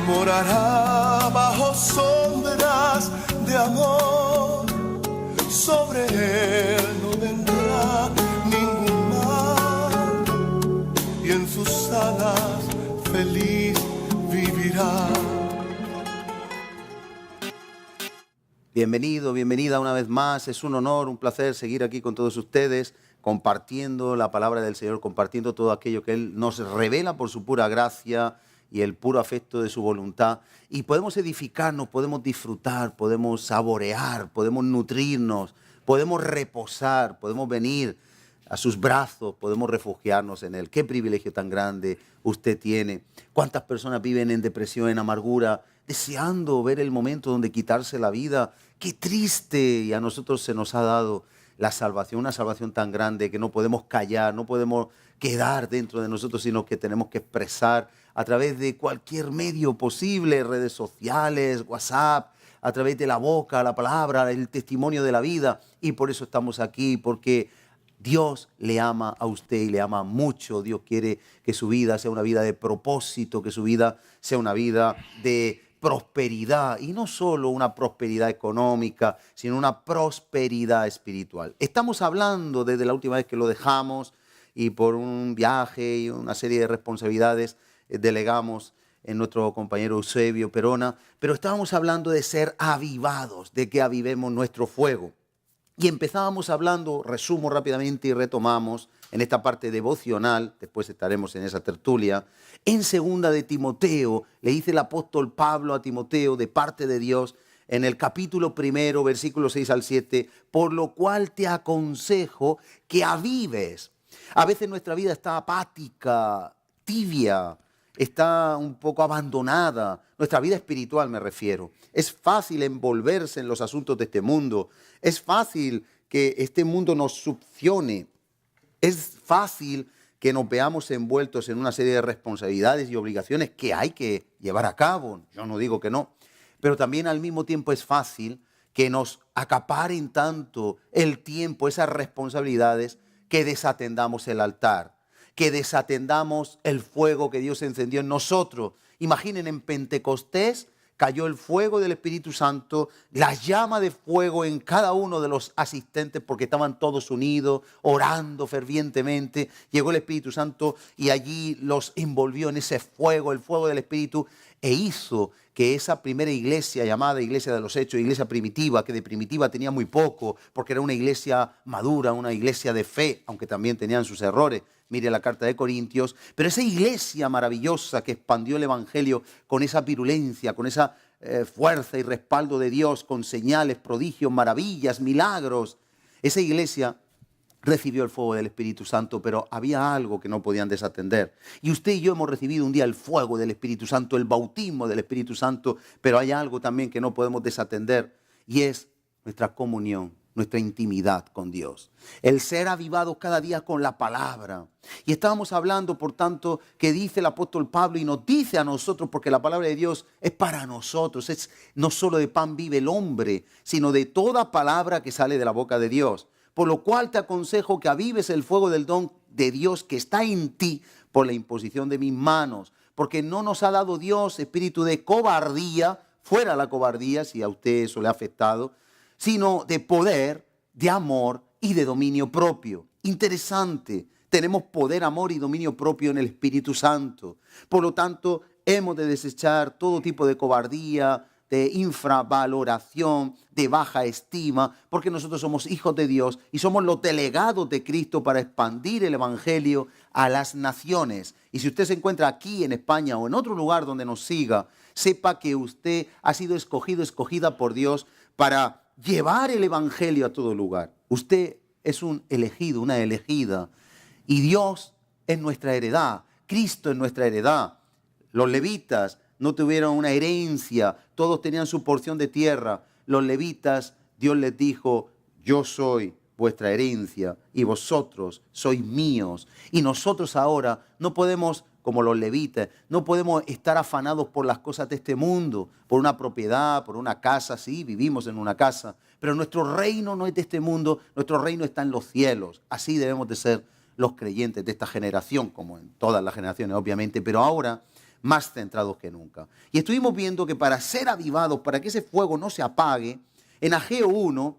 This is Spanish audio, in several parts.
morará bajo sombras de amor. Sobre él no vendrá ningún mal, y en sus alas feliz vivirá. Bienvenido, bienvenida una vez más. Es un honor, un placer seguir aquí con todos ustedes, compartiendo la palabra del Señor, compartiendo todo aquello que Él nos revela por su pura gracia y el puro afecto de su voluntad. Y podemos edificarnos, podemos disfrutar, podemos saborear, podemos nutrirnos, podemos reposar, podemos venir a sus brazos, podemos refugiarnos en Él. Qué privilegio tan grande usted tiene. ¿Cuántas personas viven en depresión, en amargura, deseando ver el momento donde quitarse la vida? Qué triste. Y a nosotros se nos ha dado la salvación, una salvación tan grande que no podemos callar, no podemos quedar dentro de nosotros, sino que tenemos que expresar a través de cualquier medio posible, redes sociales, WhatsApp, a través de la boca, la palabra, el testimonio de la vida. Y por eso estamos aquí, porque Dios le ama a usted y le ama mucho. Dios quiere que su vida sea una vida de propósito, que su vida sea una vida de prosperidad, y no solo una prosperidad económica, sino una prosperidad espiritual. Estamos hablando desde la última vez que lo dejamos y por un viaje y una serie de responsabilidades delegamos en nuestro compañero Eusebio Perona, pero estábamos hablando de ser avivados, de que avivemos nuestro fuego. Y empezábamos hablando, resumo rápidamente y retomamos en esta parte devocional, después estaremos en esa tertulia, en segunda de Timoteo, le dice el apóstol Pablo a Timoteo de parte de Dios, en el capítulo 1, versículos 6 al 7, por lo cual te aconsejo que avives. A veces nuestra vida está apática, tibia, está un poco abandonada, nuestra vida espiritual me refiero. Es fácil envolverse en los asuntos de este mundo, es fácil que este mundo nos succione, es fácil que nos veamos envueltos en una serie de responsabilidades y obligaciones que hay que llevar a cabo, yo no digo que no, pero también al mismo tiempo es fácil que nos acaparen tanto el tiempo, esas responsabilidades, que desatendamos el altar, que desatendamos el fuego que Dios encendió en nosotros. Imaginen, en Pentecostés cayó el fuego del Espíritu Santo, la llama de fuego en cada uno de los asistentes, porque estaban todos unidos, orando fervientemente. Llegó el Espíritu Santo y allí los envolvió en ese fuego, el fuego del Espíritu, e hizo que esa primera iglesia, llamada Iglesia de los Hechos, iglesia primitiva, que de primitiva tenía muy poco, porque era una iglesia madura, una iglesia de fe, aunque también tenían sus errores. Mire la carta de Corintios, pero esa iglesia maravillosa que expandió el evangelio con esa virulencia, con esa fuerza y respaldo de Dios, con señales, prodigios, maravillas, milagros, esa iglesia recibió el fuego del Espíritu Santo, pero había algo que no podían desatender. Y usted y yo hemos recibido un día el fuego del Espíritu Santo, el bautismo del Espíritu Santo, pero hay algo también que no podemos desatender, y es nuestra comunión, nuestra intimidad con Dios. El ser avivados cada día con la palabra. Y estábamos hablando, por tanto, que dice el apóstol Pablo y nos dice a nosotros, porque la palabra de Dios es para nosotros. Es no solo de pan vive el hombre, sino de toda palabra que sale de la boca de Dios. Por lo cual te aconsejo que avives el fuego del don de Dios que está en ti por la imposición de mis manos. Porque no nos ha dado Dios espíritu de cobardía, fuera la cobardía, si a usted eso le ha afectado, sino de poder, de amor y de dominio propio. Interesante, tenemos poder, amor y dominio propio en el Espíritu Santo. Por lo tanto, hemos de desechar todo tipo de cobardía, de infravaloración, de baja estima, porque nosotros somos hijos de Dios y somos los delegados de Cristo para expandir el evangelio a las naciones. Y si usted se encuentra aquí en España o en otro lugar donde nos siga, sepa que usted ha sido escogido, escogida por Dios para llevar el evangelio a todo lugar. Usted es un elegido, una elegida, y Dios es nuestra heredad, Cristo es nuestra heredad. Los levitas no tuvieron una herencia, todos tenían su porción de tierra. Los levitas, Dios les dijo, yo soy vuestra herencia y vosotros sois míos. Y nosotros ahora no podemos, como los levitas, no podemos estar afanados por las cosas de este mundo, por una propiedad, por una casa. Sí, vivimos en una casa, pero nuestro reino no es de este mundo, nuestro reino está en los cielos. Así debemos de ser los creyentes de esta generación, como en todas las generaciones obviamente, pero ahora más centrados que nunca. Y estuvimos viendo que para ser avivados, para que ese fuego no se apague, en Ageo 1,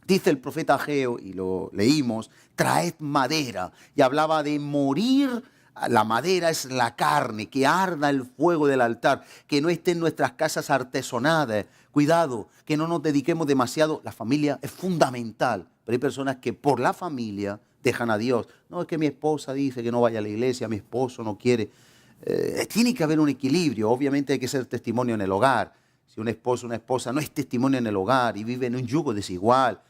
dice el profeta Ageo, y lo leímos, traed madera. Y hablaba de morir. La madera es la carne, que arda el fuego del altar, que no esté en nuestras casas artesonadas. Cuidado, que no nos dediquemos demasiado. La familia es fundamental, pero hay personas que por la familia dejan a Dios. No, es que mi esposa dice que no vaya a la iglesia, mi esposo no quiere. Tiene que haber un equilibrio. Obviamente hay que ser testimonio en el hogar. Si un esposo o una esposa no es testimonio en el hogar y vive en un yugo desigual,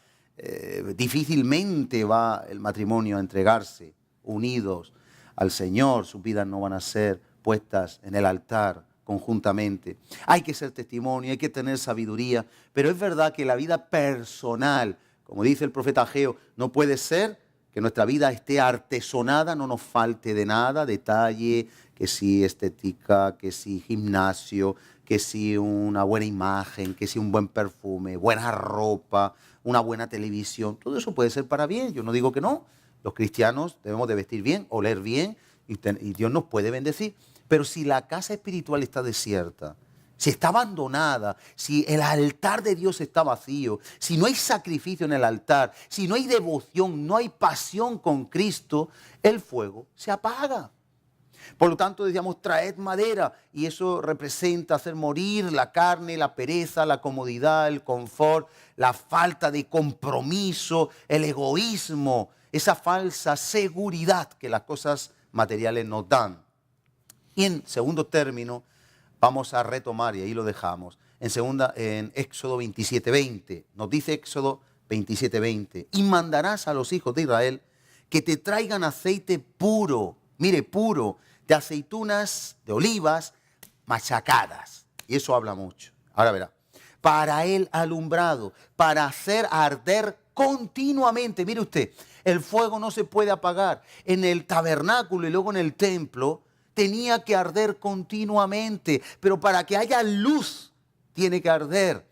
difícilmente va el matrimonio a entregarse unidos al Señor. Sus vidas no van a ser puestas en el altar conjuntamente. Hay que ser testimonio, hay que tener sabiduría, pero es verdad que la vida personal, como dice el profeta Ageo, no puede ser que nuestra vida esté artesonada, no nos falte de nada, detalle, que si estética, que si gimnasio, que si una buena imagen, que si un buen perfume, buena ropa, una buena televisión. Todo eso puede ser para bien, yo no digo que no. Los cristianos debemos de vestir bien, oler bien y Dios nos puede bendecir. Pero si la casa espiritual está desierta, si está abandonada, si el altar de Dios está vacío, si no hay sacrificio en el altar, si no hay devoción, no hay pasión con Cristo, el fuego se apaga. Por lo tanto, decíamos, traed madera, y eso representa hacer morir la carne, la pereza, la comodidad, el confort, la falta de compromiso, el egoísmo, esa falsa seguridad que las cosas materiales nos dan. Y en segundo término, vamos a retomar, y ahí lo dejamos, en Éxodo 27:20, nos dice Éxodo 27:20, y mandarás a los hijos de Israel que te traigan aceite puro, mire, puro, de aceitunas, de olivas, machacadas. Y eso habla mucho. Ahora verá. Para el alumbrado, para hacer arder continuamente. Mire usted, el fuego no se puede apagar. En el tabernáculo y luego en el templo tenía que arder continuamente. Pero para que haya luz, tiene que arder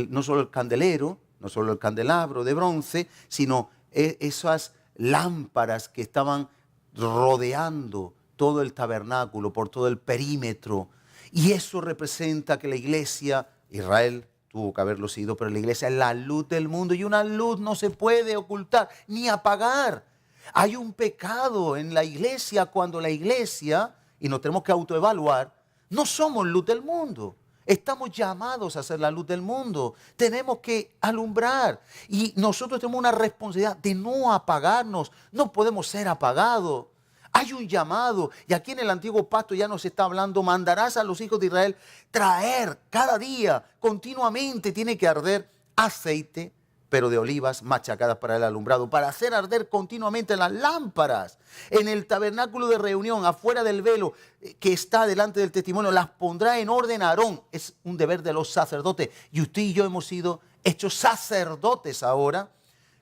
no solo el candelero, no solo el candelabro de bronce, sino esas lámparas que estaban rodeando todo el tabernáculo, por todo el perímetro. Y eso representa que la iglesia, Israel tuvo que haberlo sido, pero la iglesia es la luz del mundo, y una luz no se puede ocultar ni apagar. Hay un pecado en la iglesia cuando la iglesia, y nos tenemos que autoevaluar, no somos luz del mundo. Estamos llamados a ser la luz del mundo. Tenemos que alumbrar. Y nosotros tenemos una responsabilidad de no apagarnos. No podemos ser apagados. Hay un llamado. Y aquí en el antiguo pacto ya nos está hablando. Mandarás a los hijos de Israel traer cada día, continuamente tiene que arder aceite, pero de olivas machacadas para el alumbrado, para hacer arder continuamente las lámparas. En el tabernáculo de reunión, afuera del velo que está delante del testimonio, las pondrá en orden Aarón. Es un deber de los sacerdotes. Y usted y yo hemos sido hechos sacerdotes ahora,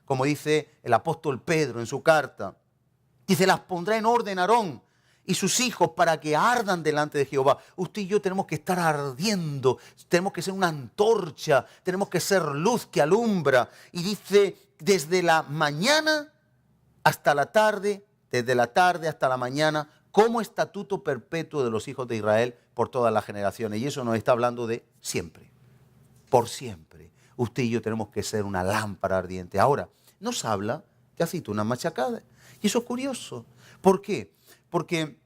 como dice el apóstol Pedro en su carta. Dice, las pondrá en orden Aarón y sus hijos para que ardan delante de Jehová. Usted y yo tenemos que estar ardiendo, tenemos que ser una antorcha, tenemos que ser luz que alumbra. Y dice, desde la mañana hasta la tarde, desde la tarde hasta la mañana, como estatuto perpetuo de los hijos de Israel por todas las generaciones. Y eso nos está hablando de siempre, por siempre. Usted y yo tenemos que ser una lámpara ardiente. Ahora, nos habla de aceitunas machacadas. Y eso es curioso. ¿Por qué? Porque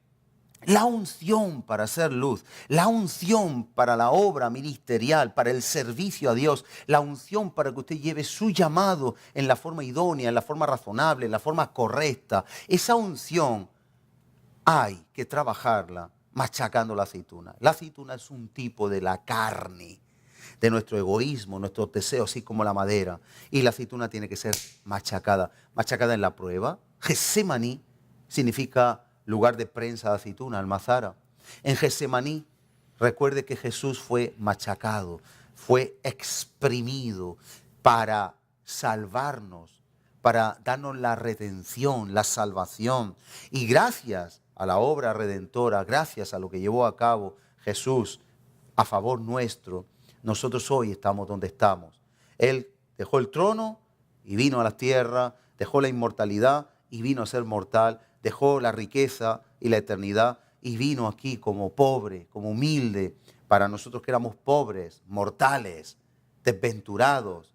la unción para hacer luz, la unción para la obra ministerial, para el servicio a Dios, la unción para que usted lleve su llamado en la forma idónea, en la forma razonable, en la forma correcta, esa unción hay que trabajarla machacando la aceituna. La aceituna es un tipo de la carne, de nuestro egoísmo, nuestros deseos, así como la madera. Y la aceituna tiene que ser machacada. Machacada en la prueba. Getsemaní significa lugar de prensa de aceituna, almazara. En Getsemaní, recuerde que Jesús fue machacado, fue exprimido para salvarnos, para darnos la redención, la salvación. Y gracias a la obra redentora, gracias a lo que llevó a cabo Jesús a favor nuestro, nosotros hoy estamos donde estamos. Él dejó el trono y vino a la tierra, dejó la inmortalidad y vino a ser mortal, dejó la riqueza y la eternidad y vino aquí como pobre, como humilde, para nosotros que éramos pobres, mortales, desventurados,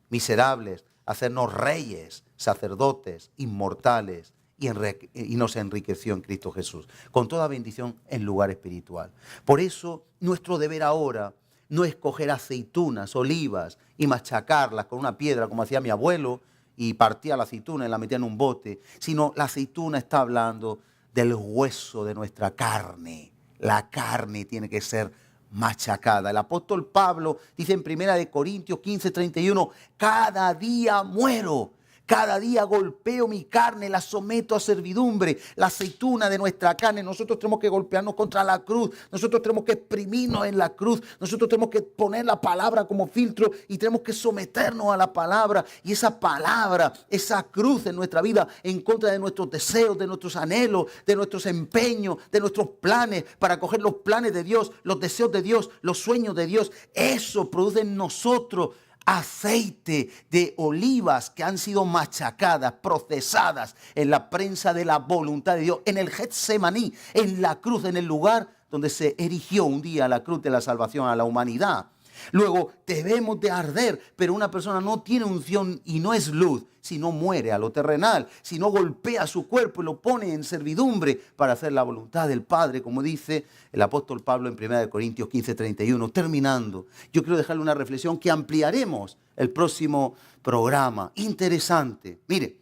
miserables, hacernos reyes, sacerdotes, inmortales, y nos enriqueció en Cristo Jesús, con toda bendición en lugar espiritual. Por eso nuestro deber ahora no es coger aceitunas, olivas y machacarlas con una piedra como hacía mi abuelo y partía la aceituna y la metía en un bote, sino la aceituna está hablando del hueso de nuestra carne. La carne tiene que ser machacada. El apóstol Pablo dice en 1 Corintios 15:31, cada día muero. Cada día golpeo mi carne, la someto a servidumbre. La aceituna de nuestra carne, nosotros tenemos que golpearnos contra la cruz. Nosotros tenemos que exprimirnos en la cruz. Nosotros tenemos que poner la palabra como filtro y tenemos que someternos a la palabra. Y esa palabra, esa cruz en nuestra vida, en contra de nuestros deseos, de nuestros anhelos, de nuestros empeños, de nuestros planes, para coger los planes de Dios, los deseos de Dios, los sueños de Dios. Eso produce en nosotros aceite de olivas que han sido machacadas, procesadas en la prensa de la voluntad de Dios, en el Getsemaní, en la cruz, en el lugar donde se erigió un día la cruz de la salvación a la humanidad. Luego debemos de arder, pero una persona no tiene unción y no es luz si no muere a lo terrenal, si no golpea su cuerpo y lo pone en servidumbre para hacer la voluntad del Padre, como dice el apóstol Pablo en 1 Corintios 15:31. Terminando, yo quiero dejarle una reflexión que ampliaremos el próximo programa. Interesante. Mire,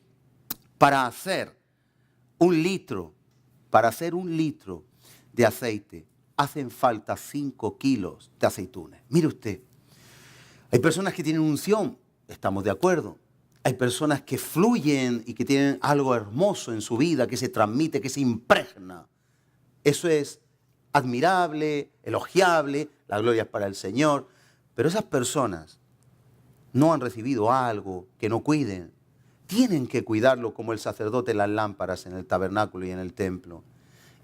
para hacer un litro de aceite, hacen falta 5 kilos de aceitunas. Mire usted, hay personas que tienen unción, estamos de acuerdo. Hay personas que fluyen y que tienen algo hermoso en su vida, que se transmite, que se impregna. Eso es admirable, elogiable, la gloria es para el Señor. Pero esas personas no han recibido algo que no cuiden. Tienen que cuidarlo como el sacerdote las lámparas en el tabernáculo y en el templo.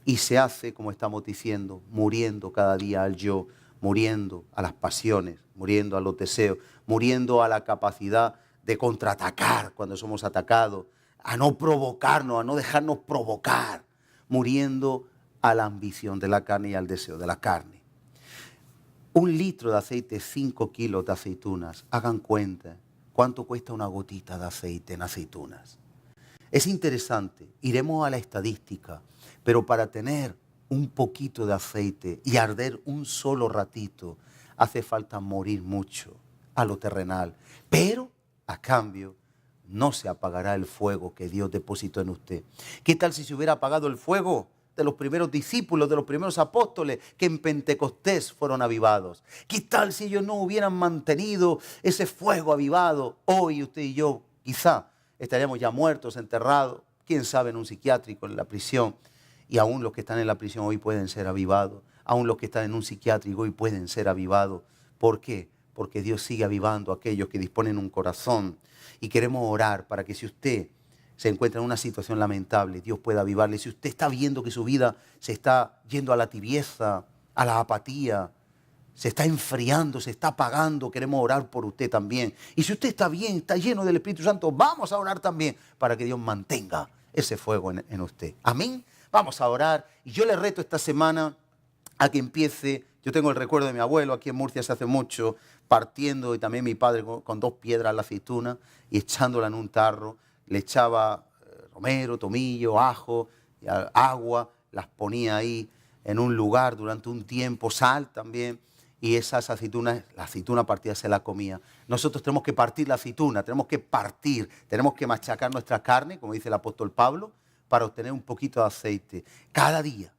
Y se hace, como estamos diciendo, muriendo cada día al yo, muriendo a las pasiones, muriendo a los deseos, muriendo a la capacidad de contraatacar cuando somos atacados, a no provocarnos, a no dejarnos provocar, muriendo a la ambición de la carne y al deseo de la carne. 1 litro de aceite, 5 kilos de aceitunas. Hagan cuenta cuánto cuesta una gotita de aceite en aceitunas. Es interesante, iremos a la estadística, pero para tener un poquito de aceite y arder un solo ratito, hace falta morir mucho a lo terrenal. Pero, a cambio, no se apagará el fuego que Dios depositó en usted. ¿Qué tal si se hubiera apagado el fuego de los primeros discípulos, de los primeros apóstoles que en Pentecostés fueron avivados? ¿Qué tal si ellos no hubieran mantenido ese fuego avivado? Hoy usted y yo quizá estaríamos ya muertos, enterrados, quién sabe, en un psiquiátrico, en la prisión. Y aún los que están en la prisión hoy pueden ser avivados. Aún los que están en un psiquiátrico hoy pueden ser avivados. ¿Por qué? Porque Dios sigue avivando a aquellos que disponen un corazón. Y queremos orar para que si usted se encuentra en una situación lamentable, Dios pueda avivarle. Si usted está viendo que su vida se está yendo a la tibieza, a la apatía, se está enfriando, se está apagando, queremos orar por usted también. Y si usted está bien, está lleno del Espíritu Santo, vamos a orar también para que Dios mantenga ese fuego en usted. Amén. Vamos a orar. Y yo le reto esta semana a que empiece. Yo tengo el recuerdo de mi abuelo, aquí en Murcia se hace mucho, partiendo, y también mi padre con 2 piedras la aceituna y echándola en un tarro. Le echaba romero, tomillo, ajo, agua, las ponía ahí en un lugar durante un tiempo, sal también. Y esas aceitunas, la aceituna partida se la comía. Nosotros tenemos que partir la aceituna, tenemos que machacar nuestra carne, como dice el apóstol Pablo, para obtener un poquito de aceite. Cada día,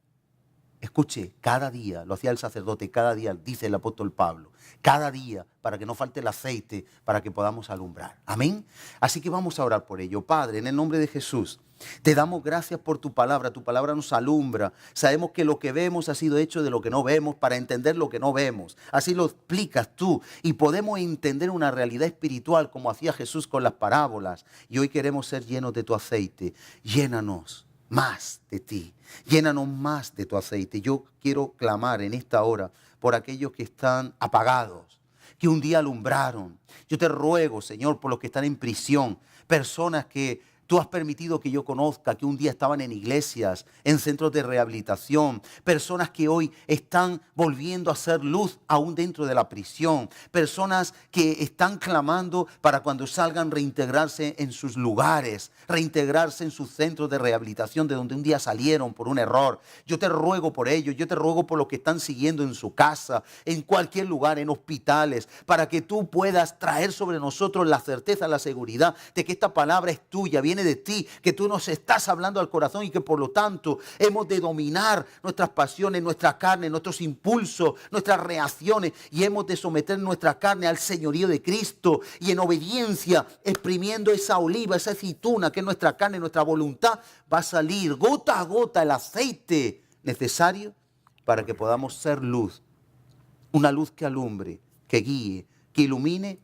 escuche, cada día, lo hacía el sacerdote, cada día, dice el apóstol Pablo, cada día, para que no falte el aceite, para que podamos alumbrar. Amén. Así que vamos a orar por ello. Padre, en el nombre de Jesús, te damos gracias por tu palabra nos alumbra. Sabemos que lo que vemos ha sido hecho de lo que no vemos para entender lo que no vemos. Así lo explicas tú y podemos entender una realidad espiritual como hacía Jesús con las parábolas. Y hoy queremos ser llenos de tu aceite. Llénanos más de ti, llénanos más de tu aceite. Yo quiero clamar en esta hora por aquellos que están apagados, que un día alumbraron. Yo te ruego, Señor, por los que están en prisión, personas que Tú has permitido que yo conozca que un día estaban en iglesias, en centros de rehabilitación, personas que hoy están volviendo a ser luz aún dentro de la prisión, personas que están clamando para cuando salgan reintegrarse en sus lugares, reintegrarse en sus centros de rehabilitación de donde un día salieron por un error. Yo te ruego por ellos, yo te ruego por los que están siguiendo en su casa, en cualquier lugar, en hospitales, para que tú puedas traer sobre nosotros la certeza, la seguridad de que esta palabra es tuya, viene de ti, que tú nos estás hablando al corazón y que por lo tanto hemos de dominar nuestras pasiones, nuestra carne, nuestros impulsos, nuestras reacciones, y hemos de someter nuestra carne al señorío de Cristo y en obediencia, exprimiendo esa oliva, esa aceituna que es nuestra carne, nuestra voluntad, va a salir gota a gota el aceite necesario para que podamos ser luz, una luz que alumbre, que guíe, que ilumine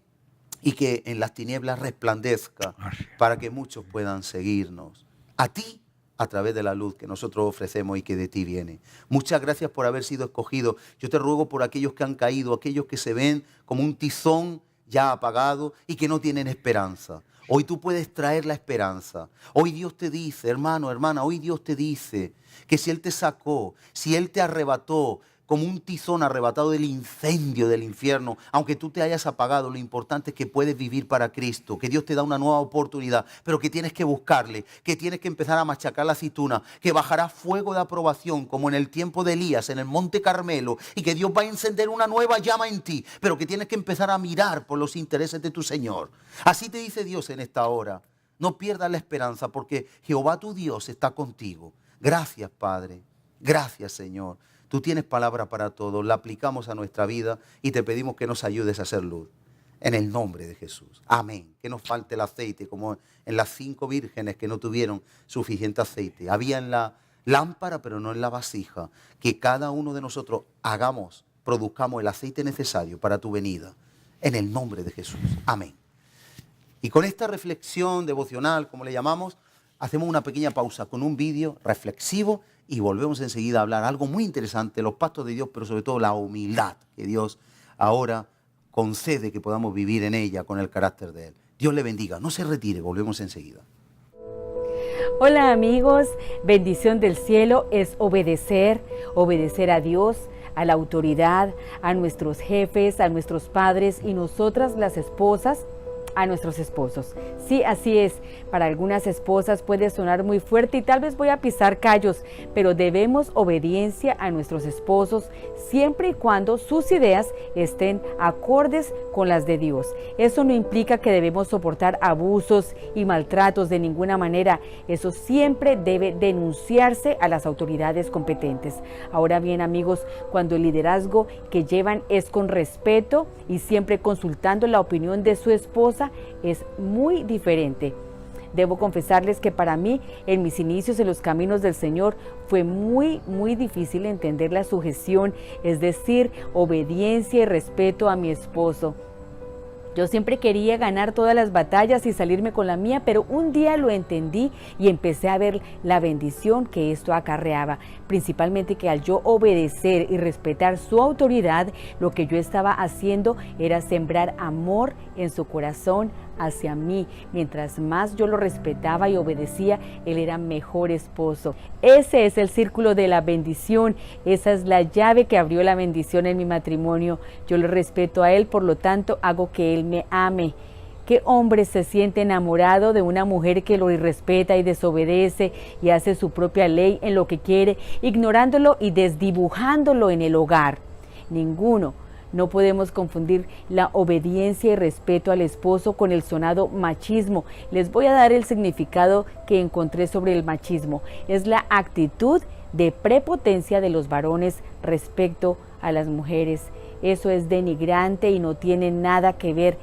y que en las tinieblas resplandezca para que muchos puedan seguirnos a ti a través de la luz que nosotros ofrecemos y que de ti viene. Muchas gracias por haber sido escogido. Yo te ruego por aquellos que han caído, aquellos que se ven como un tizón ya apagado y que no tienen esperanza. Hoy tú puedes traer la esperanza. Hoy Dios te dice, hermano, hermana, hoy Dios te dice que si Él te sacó, si Él te arrebató, como un tizón arrebatado del incendio del infierno, aunque tú te hayas apagado, lo importante es que puedes vivir para Cristo, que Dios te da una nueva oportunidad, pero que tienes que buscarle, que tienes que empezar a machacar la aceituna, que bajará fuego de aprobación, como en el tiempo de Elías, en el Monte Carmelo, y que Dios va a encender una nueva llama en ti, pero que tienes que empezar a mirar por los intereses de tu Señor. Así te dice Dios en esta hora. No pierdas la esperanza, porque Jehová tu Dios está contigo. Gracias, Padre. Gracias, Señor. Tú tienes palabra para todos, la aplicamos a nuestra vida y te pedimos que nos ayudes a hacer luz. En el nombre de Jesús. Amén. Que nos falte el aceite, como en las 5 vírgenes que no tuvieron suficiente aceite. Había en la lámpara, pero no en la vasija. Que cada uno de nosotros produzcamos el aceite necesario para tu venida. En el nombre de Jesús. Amén. Y con esta reflexión devocional, como le llamamos, hacemos una pequeña pausa con un vídeo reflexivo y volvemos enseguida a hablar algo muy interesante, los pactos de Dios, pero sobre todo la humildad que Dios ahora concede que podamos vivir en ella con el carácter de Él. Dios le bendiga, no se retire, volvemos enseguida. Hola amigos, bendición del cielo es obedecer a Dios, a la autoridad, a nuestros jefes, a nuestros padres y nosotras las esposas, a nuestros esposos. Sí, así es. Para algunas esposas puede sonar muy fuerte y tal vez voy a pisar callos, pero debemos obediencia a nuestros esposos siempre y cuando sus ideas estén acordes con las de Dios. Eso no implica que debemos soportar abusos y maltratos de ninguna manera. Eso siempre debe denunciarse a las autoridades competentes. Ahora bien, amigos, cuando el liderazgo que llevan es con respeto y siempre consultando la opinión de su esposa, es muy diferente. Debo confesarles que para mí, en mis inicios en los caminos del Señor, fue muy difícil entender la sujeción, es decir, obediencia y respeto a mi esposo. Yo siempre quería ganar todas las batallas y salirme con la mía, pero un día lo entendí y empecé a ver la bendición que esto acarreaba. Principalmente que al yo obedecer y respetar su autoridad, lo que yo estaba haciendo era sembrar amor en su corazón hacia mí. Mientras más yo lo respetaba y obedecía, él era mejor esposo. Ese es el círculo de la bendición. Esa es la llave que abrió la bendición en mi matrimonio. Yo le respeto a él, por lo tanto hago que él me ame. ¿Qué hombre se siente enamorado de una mujer que lo irrespeta y desobedece y hace su propia ley en lo que quiere, ignorándolo y desdibujándolo en el hogar? Ninguno. No podemos confundir la obediencia y respeto al esposo con el sonado machismo. Les voy a dar el significado que encontré sobre el machismo. Es la actitud de prepotencia de los varones respecto a las mujeres. Eso es denigrante y no tiene nada que ver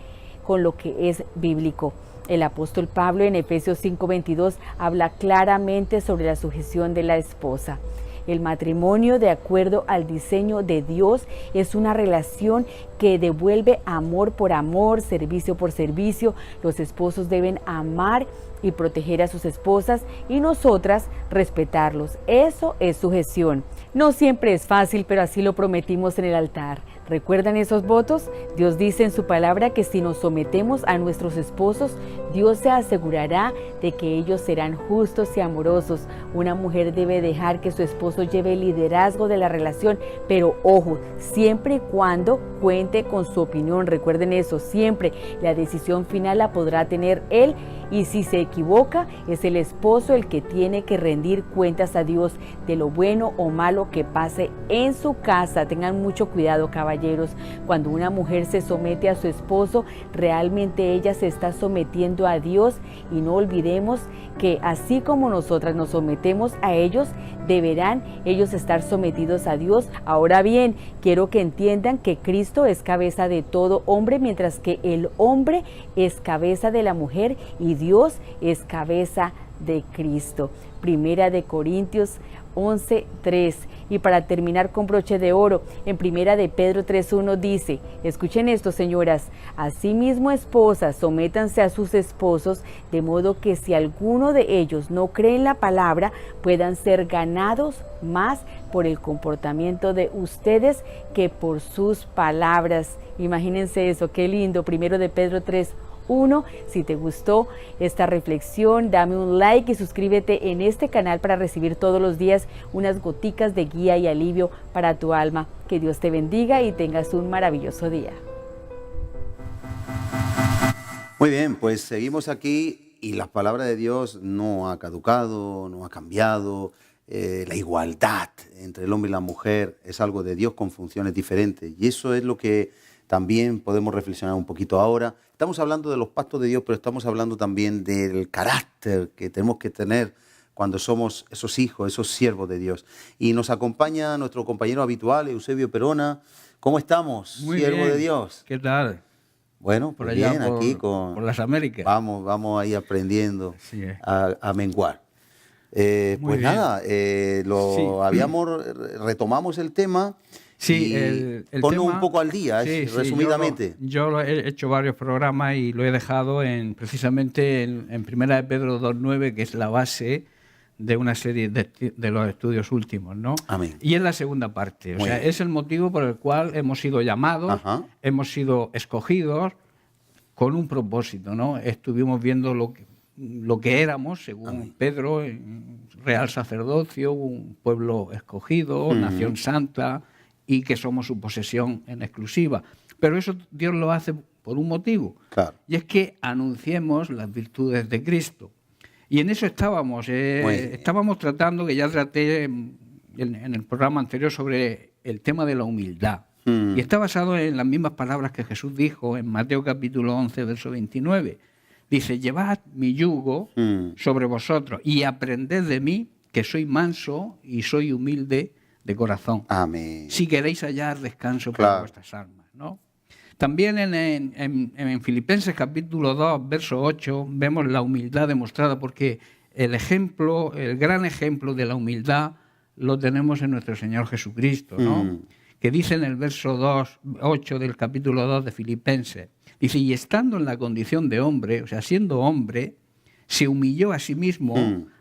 con lo que es bíblico. El apóstol Pablo en Efesios 5:22 habla claramente sobre la sujeción de la esposa. El matrimonio, de acuerdo al diseño de Dios, es una relación que devuelve amor por amor, servicio por servicio. Los esposos deben amar y proteger a sus esposas y nosotras respetarlos. Eso es sujeción. No siempre es fácil, pero así lo prometimos en el altar. ¿Recuerdan esos votos? Dios dice en su palabra que si nos sometemos a nuestros esposos, Dios se asegurará de que ellos serán justos y amorosos. Una mujer debe dejar que su esposo lleve el liderazgo de la relación, pero ojo, siempre y cuando cuente con su opinión. Recuerden eso, siempre la decisión final la podrá tener él, y si se equivoca, es el esposo el que tiene que rendir cuentas a Dios de lo bueno o malo que pase en su casa. Tengan mucho cuidado, caballeros. Cuando una mujer se somete a su esposo, realmente ella se está sometiendo a Dios, y no olvidemos que así como nosotras nos sometemos a ellos, deberán ellos estar sometidos a Dios. Ahora bien, quiero que entiendan que Cristo es cabeza de todo hombre, mientras que el hombre es cabeza de la mujer y Dios es cabeza de Cristo. Primera de Corintios 11:3. Y para terminar con broche de oro, en Primera de Pedro 3:1 dice, escuchen esto, señoras: asimismo, esposas, sométanse a sus esposos, de modo que si alguno de ellos no cree en la palabra, puedan ser ganados más por el comportamiento de ustedes que por sus palabras. Imagínense eso, qué lindo. Primero de Pedro 3:1. Si te gustó esta reflexión, dame un like y suscríbete en este canal para recibir todos los días unas goticas de guía y alivio para tu alma. Que Dios te bendiga y tengas un maravilloso día. Muy bien, pues seguimos aquí y la palabra de Dios no ha caducado, no ha cambiado. La igualdad entre el hombre y la mujer es algo de Dios con funciones diferentes, y eso es lo que también podemos reflexionar un poquito ahora. Estamos hablando de los pactos de Dios, pero estamos hablando también del carácter que tenemos que tener cuando somos esos hijos, esos siervos de Dios. Y nos acompaña nuestro compañero habitual, Eusebio Perona. ¿Cómo estamos, Muy siervo bien. de Dios? ¿Qué tal? Bueno, Por pues allá, bien, aquí con... por las Américas. Vamos ahí aprendiendo Así es. a menguar. Muy Pues bien. nada, Sí. retomamos el tema. Sí, y el ponnos tema, un poco al día, sí, resumidamente. Yo lo he hecho varios programas y lo he dejado precisamente en Primera de Pedro 2:9, que es la base de una serie de los estudios últimos, ¿no? Amén. Y es la segunda parte. O Muy sea, bien. es el motivo por el cual hemos sido llamados, Ajá. hemos sido escogidos con un propósito, ¿no? Estuvimos viendo lo que éramos, según Amén. Pedro, real sacerdocio, un pueblo escogido, nación santa, y que somos su posesión en exclusiva. Pero eso Dios lo hace por un motivo, Claro. y es que anunciemos las virtudes de Cristo. Y en eso estábamos. Estábamos tratando, que ya traté en el programa anterior, sobre el tema de la humildad. Y está basado en las mismas palabras que Jesús dijo en Mateo capítulo 11, verso 29. Dice: llevad mi yugo sobre vosotros y aprended de mí, que soy manso y soy humilde de corazón. Amén. Si queréis hallar descanso para Claro. vuestras almas, ¿no? También en Filipenses capítulo 2, verso 8, vemos la humildad demostrada, porque el gran ejemplo de la humildad lo tenemos en nuestro Señor Jesucristo, ¿no? Que dice en el verso 8 del capítulo 2 de Filipenses, dice: y estando en la condición de hombre, o sea, siendo hombre, se humilló a sí mismo,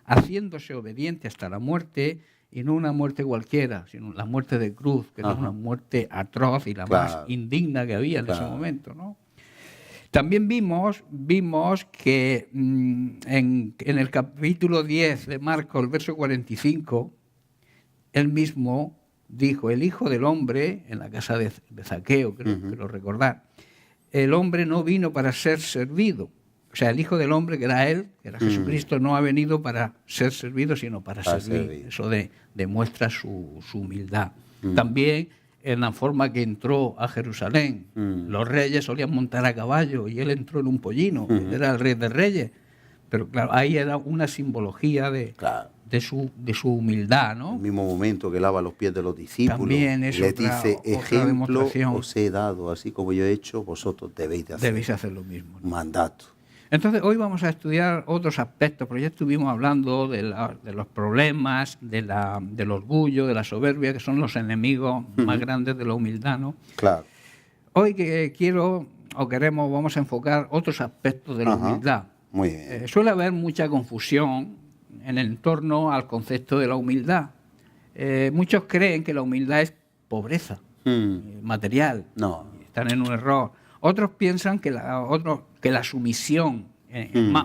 haciéndose obediente hasta la muerte, y no una muerte cualquiera, sino la muerte de cruz, que era una muerte atroz y la Claro. más indigna que había en ese Claro. momento, ¿no? También vimos que en el capítulo 10 de Marcos, el verso 45, él mismo dijo: el Hijo del Hombre, en la casa de Zaqueo, creo que lo recordar, el hombre no vino para ser servido. O sea, el Hijo del Hombre, que era él, que era Jesucristo, no ha venido para ser servido, sino para servir. Eso demuestra su humildad. También en la forma que entró a Jerusalén. Los reyes solían montar a caballo y él entró en un pollino, él era el rey de reyes. Pero claro, ahí era una simbología Claro. de su humildad, ¿no? En el mismo momento que lava los pies de los discípulos, También es les otra dice: ejemplo demostración. os he dado, así como yo he hecho, vosotros debéis de hacer. Debéis hacer lo mismo, ¿no? Mandato. Entonces, hoy vamos a estudiar otros aspectos, porque ya estuvimos hablando de los problemas, del orgullo, de la soberbia, que son los enemigos más grandes de la humildad, ¿no? Claro. Hoy vamos a enfocar otros aspectos de la humildad. Muy bien. Suele haber mucha confusión en torno al concepto de la humildad. Muchos creen que la humildad es pobreza. material. No. Están en un error. Otros piensan que la sumisión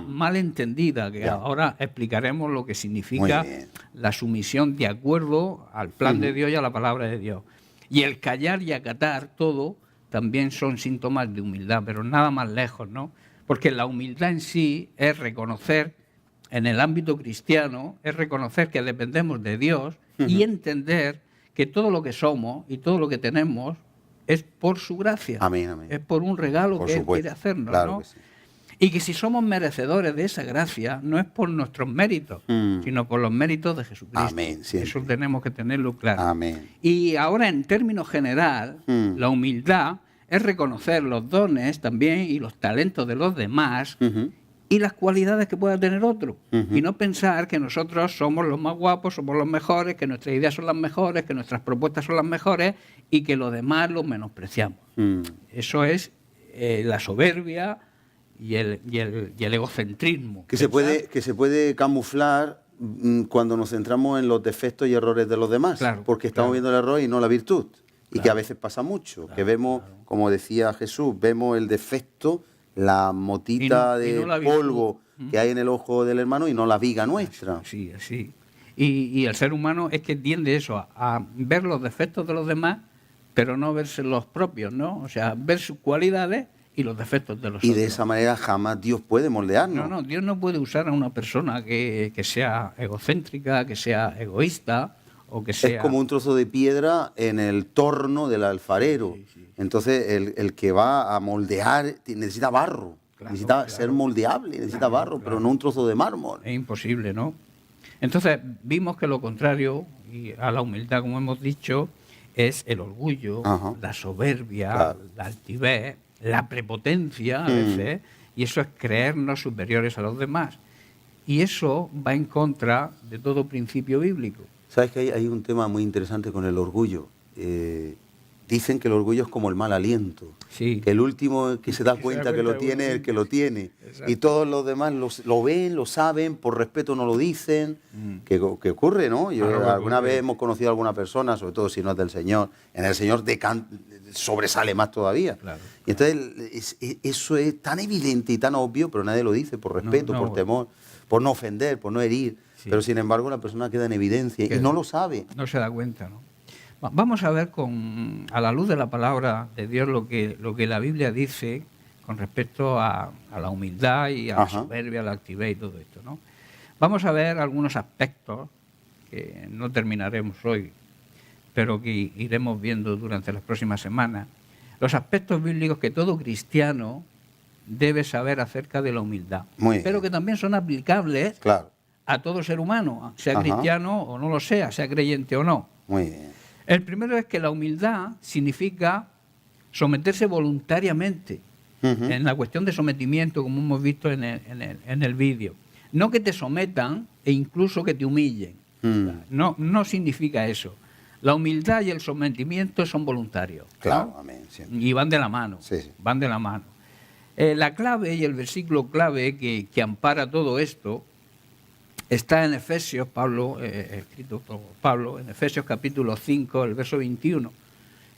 mal entendida, que ahora explicaremos lo que significa la sumisión de acuerdo al plan de Dios y a la palabra de Dios. Y el callar y acatar todo también son síntomas de humildad, pero nada más lejos, ¿no? Porque la humildad en sí es reconocer, en el ámbito cristiano, es reconocer que dependemos de Dios y entender que todo lo que somos y todo lo que tenemos es por su gracia. Amén, amén. Es por un regalo Por que Él supuesto, quiere hacernos, claro ¿no? que sí. Y que si somos merecedores de esa gracia, no es por nuestros méritos, sino por los méritos de Jesucristo. Amén, siempre. Eso tenemos que tenerlo claro. Amén. Y ahora, en términos general, la humildad es reconocer los dones también y los talentos de los demás y las cualidades que pueda tener otro. Y no pensar que nosotros somos los más guapos, somos los mejores, que nuestras ideas son las mejores, que nuestras propuestas son las mejores y que los demás los menospreciamos. Eso es la soberbia y el egocentrismo. Que se puede camuflar cuando nos centramos en los defectos y errores de los demás, Claro, porque estamos viendo el error y no la virtud. Y que a veces pasa mucho, que vemos, como decía Jesús, vemos el defecto, la motita de no la virtud. polvo que hay en el ojo del hermano y no la viga nuestra. Sí, así. Y el ser humano es que tiende eso, a ver los defectos de los demás, pero no verse los propios, ¿no? O sea, ver sus cualidades y los defectos de los Y otros. de esa manera jamás Dios puede moldearnos. No, Dios no puede usar a una persona que sea egocéntrica, que sea egoísta o que sea... Es como un trozo de piedra en el torno del alfarero. Entonces, el que va a moldear necesita barro, necesita ser moldeable, necesita barro, pero no un trozo de mármol. Es imposible, ¿no? Entonces, vimos que lo contrario y a la humildad, como hemos dicho, es el orgullo, la soberbia, la altivez, la prepotencia a veces, y eso es creernos superiores a los demás. Y eso va en contra de todo principio bíblico. ¿Sabes que hay un tema muy interesante con el orgullo? Dicen que el orgullo es como el mal aliento. Sí. Que el último que se da cuenta que lo tiene es el que lo tiene. Exacto. Y todos los demás lo ven, lo saben, por respeto no lo dicen. Que ocurre, ¿no? Alguna vez hemos conocido a alguna persona, sobre todo si no es del Señor, en el Señor sobresale más todavía. Claro. Y entonces eso es tan evidente y tan obvio, pero nadie lo dice por respeto, por temor, por no ofender, por no herir. Sí. Pero sin embargo la persona queda en evidencia y no lo sabe. No se da cuenta, ¿no? Vamos a ver a la luz de la palabra de Dios lo que la Biblia dice con respecto a la humildad y a la soberbia, a la altivez y todo esto, ¿no? Vamos a ver algunos aspectos que no terminaremos hoy, pero que iremos viendo durante las próximas semanas. Los aspectos bíblicos que todo cristiano debe saber acerca de la humildad, pero que también son aplicables a todo ser humano, sea cristiano o no lo sea creyente o no. Muy bien. El primero es que la humildad significa someterse voluntariamente, en la cuestión de sometimiento, como hemos visto en el vídeo. No que te sometan e incluso que te humillen. No significa eso. La humildad y el sometimiento son voluntarios. Claro, ¿no? amén. Sí. Y van de la mano. Sí. Van de la mano. La clave y el versículo clave que ampara todo esto está en Efesios, escrito por Pablo, en Efesios capítulo 5, el verso 21.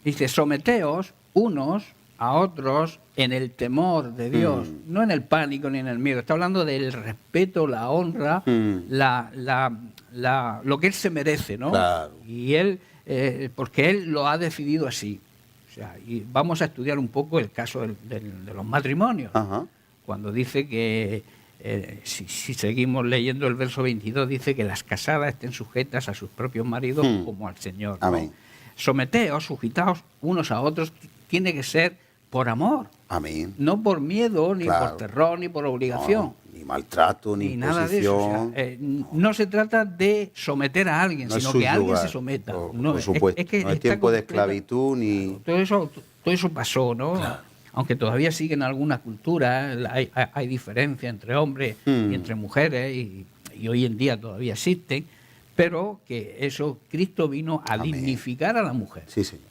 Dice, someteos unos a otros en el temor de Dios, no en el pánico ni en el miedo. Está hablando del respeto, la honra, lo que Él se merece, ¿no? Claro. Y Él, porque Él lo ha decidido así. O sea, y vamos a estudiar un poco el caso de los matrimonios. Cuando dice que... si seguimos leyendo el verso 22, dice que las casadas estén sujetas a sus propios maridos como al Señor, ¿no? Amén. Someteos, sujetaos unos a otros, tiene que ser por amor. Amén. No por miedo, ni por terror, ni por obligación. No, ni maltrato, ni nada de eso. O sea, no se trata de someter a alguien, no sino que alguien se someta. Por supuesto. No es tiempo de esclavitud ni... Todo eso pasó, ¿no? Claro. Aunque todavía siguen algunas culturas, hay diferencia entre hombres y entre mujeres, y hoy en día todavía existen, pero que eso, Cristo vino a dignificar a la mujer. Sí, señor.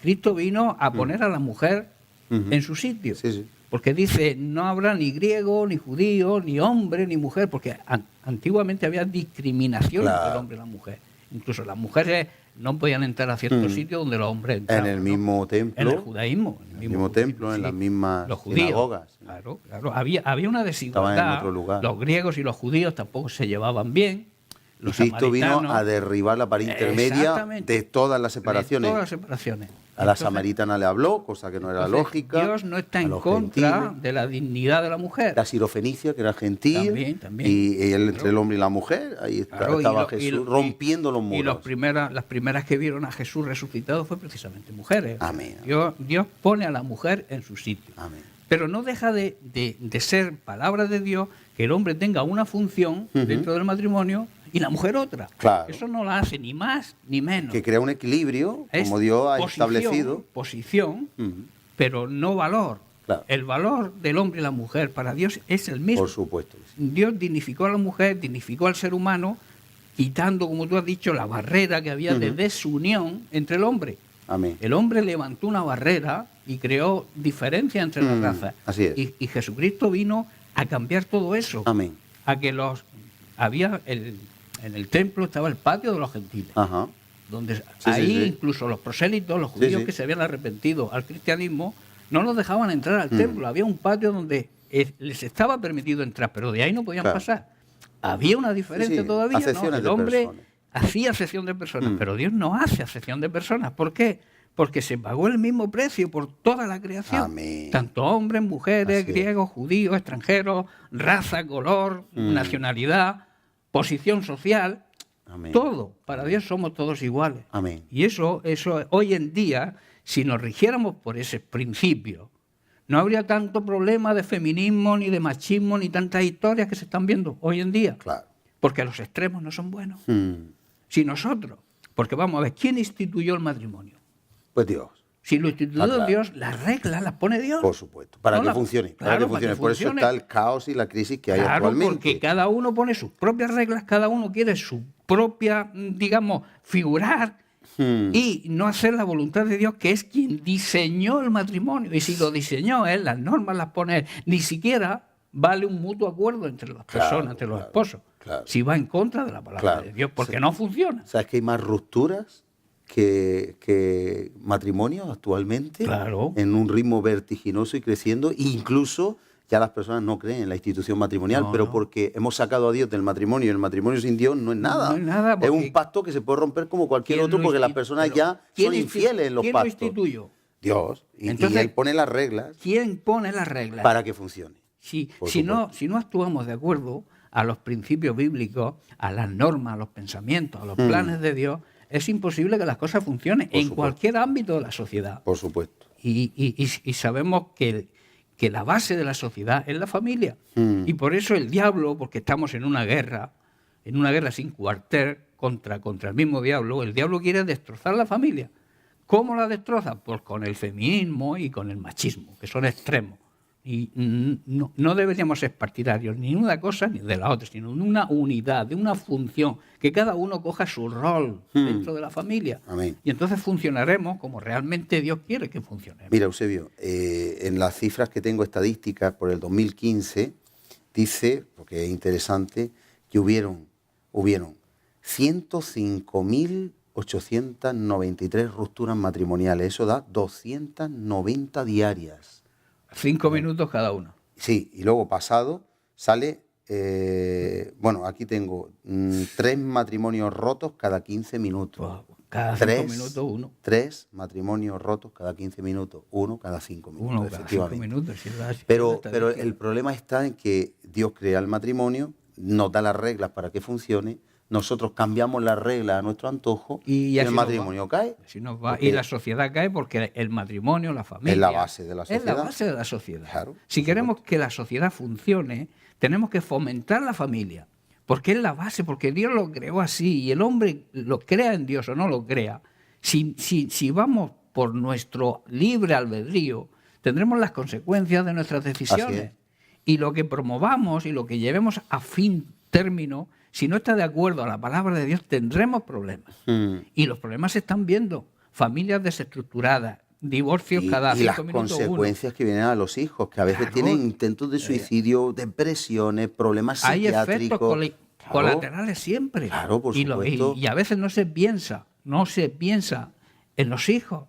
Cristo vino a poner a la mujer en su sitio. Sí, sí. Porque dice, no habrá ni griego, ni judío, ni hombre, ni mujer, porque antiguamente había discriminación entre el hombre y la mujer. Incluso las mujeres no podían entrar a ciertos sitios donde los hombres entraban. En el ¿no? mismo templo. En el judaísmo. En el mismo templo, en las mismas los judíos, sinagogas. Claro, claro. Había una desigualdad. Estaban en otro lugar. Los griegos y los judíos tampoco se llevaban bien. Y Los Cristo vino samaritanos- a derribar la pared intermedia Exactamente. de todas las separaciones. De todas las separaciones. A la Entonces- samaritana le habló, cosa que no era entonces, lógica. Dios no está a en los contra gentiles. de la dignidad de la mujer. La sirofenicia, que era gentil, También. y él entre el hombre y la mujer, ahí Claro, estaba y Jesús lo- rompiendo los muros. Y las primeras que vieron a Jesús resucitado fue precisamente mujeres. Amén. Dios pone a la mujer en su sitio. Amén. Pero no deja de ser palabra de Dios que el hombre tenga una función dentro del matrimonio y la mujer otra. Claro. Eso no la hace ni más ni menos. Que crea un equilibrio, Es como Dios ha posición, establecido. Posición, Ujú. pero no valor. Claro. El valor del hombre y la mujer para Dios es el mismo. Por supuesto. que sí. Dios dignificó a la mujer, dignificó al ser humano, quitando, como tú has dicho, la barrera que había de desunión entre el hombre. Amén. El hombre levantó una barrera y creó diferencia entre las razas. así es. Y Jesucristo vino a cambiar todo eso. Amén. A que en el templo estaba el patio de los gentiles. Ajá. Donde sí, ahí sí. incluso los prosélitos, los judíos sí. que se habían arrepentido al cristianismo, no los dejaban entrar al templo. Había un patio donde les estaba permitido entrar, pero de ahí no podían Claro. pasar. Había una diferencia Sí, sí, todavía, ¿no? acepciones El de hombre personas. hacía acepción de personas, pero Dios no hace acepción de personas. ¿Por qué? Porque se pagó el mismo precio por toda la creación. Amén. Tanto hombres, mujeres, Así es. griegos, judíos, extranjeros, raza, color, nacionalidad, posición social. Amén. Todo. Para Dios somos todos iguales. Amén. Y eso hoy en día, si nos rigiéramos por ese principio, no habría tanto problema de feminismo, ni de machismo, ni tantas historias que se están viendo hoy en día. Claro. Porque los extremos no son buenos. Mm. Si nosotros, porque vamos a ver, ¿quién instituyó el matrimonio? Pues Dios, Si lo instituyó claro. Dios, las reglas las pone Dios. por supuesto. Para No, que funcione. Para claro, que funcione. para que Por eso funcione. está el caos y la crisis que hay Claro, actualmente. porque cada uno pone sus propias reglas, cada uno quiere su propia, digamos, figurar y no hacer la voluntad de Dios, que es quien diseñó el matrimonio. Y si lo diseñó él, las normas las pone él, ni siquiera vale un mutuo acuerdo entre las Claro, personas, entre los claro, esposos, claro. si va en contra de la palabra Claro. de Dios, porque Sí. no funciona. ¿Sabes que hay más rupturas que matrimonios actualmente? Claro. En un ritmo vertiginoso y creciendo. Incluso ya las personas no creen en la institución matrimonial, No, pero no. porque hemos sacado a Dios del matrimonio y el matrimonio sin Dios no es nada. No es nada, es un porque- pacto que se puede romper como cualquier ¿Quién otro lo porque las institu- personas pero ya quién son insti- infieles en los ¿Quién lo pactos. instituyó? Dios. Y Entonces- Él pone las reglas ¿Quién pone las reglas? para que funcione. Si Por no actuamos de acuerdo a los principios bíblicos, a las normas, a los pensamientos, a los planes de Dios, es imposible que las cosas funcionen en supuesto. cualquier ámbito de la sociedad. Por supuesto. Y sabemos que la base de la sociedad es la familia. Y por eso el diablo, porque estamos en una guerra sin cuartel contra el mismo diablo, el diablo quiere destrozar la familia. ¿Cómo la destroza? Pues con el feminismo y con el machismo, que son extremos. Y no deberíamos ser partidarios ni de una cosa ni de la otra, sino de una unidad, de una función, que cada uno coja su rol dentro de la familia. Amén. Y entonces funcionaremos como realmente Dios quiere que funcionemos. Mira, Eusebio, en las cifras que tengo estadísticas por el 2015, dice, porque es interesante, que hubieron 105.893 rupturas matrimoniales. Eso da 290 diarias. 5 minutos cada uno. Sí, y luego pasado sale, aquí tengo 3 matrimonios rotos cada 15 minutos. Wow, cada 5 minutos uno. 3 matrimonios rotos cada 15 minutos, uno cada 5 minutos, Uno cada 5 efectivamente. minutos. Sí, Pero el problema está en que Dios crea el matrimonio, nos da las reglas para que funcione, nosotros cambiamos las reglas a nuestro antojo y así el nos matrimonio va. cae. Así nos va. Porque Y la sociedad cae porque el matrimonio, la familia... es la base de la Es la sociedad. base de la sociedad. Claro, Si por queremos que la sociedad funcione, tenemos que fomentar la familia. Porque es la base, porque Dios lo creó así. Y el hombre lo crea en Dios o no lo crea. Si vamos por nuestro libre albedrío, tendremos las consecuencias de nuestras Así decisiones. es. Y lo que promovamos y lo que llevemos a fin término, si no está de acuerdo a la palabra de Dios, tendremos problemas. Y los problemas se están viendo. Familias desestructuradas, divorcios cada Y las 5 minutos uno. consecuencias que vienen a los hijos, que a veces Claro. tienen intentos de suicidio, depresiones, problemas Hay efectos psiquiátricos. Claro. colaterales siempre. Claro, por y supuesto. y a veces no se piensa no se piensa en los hijos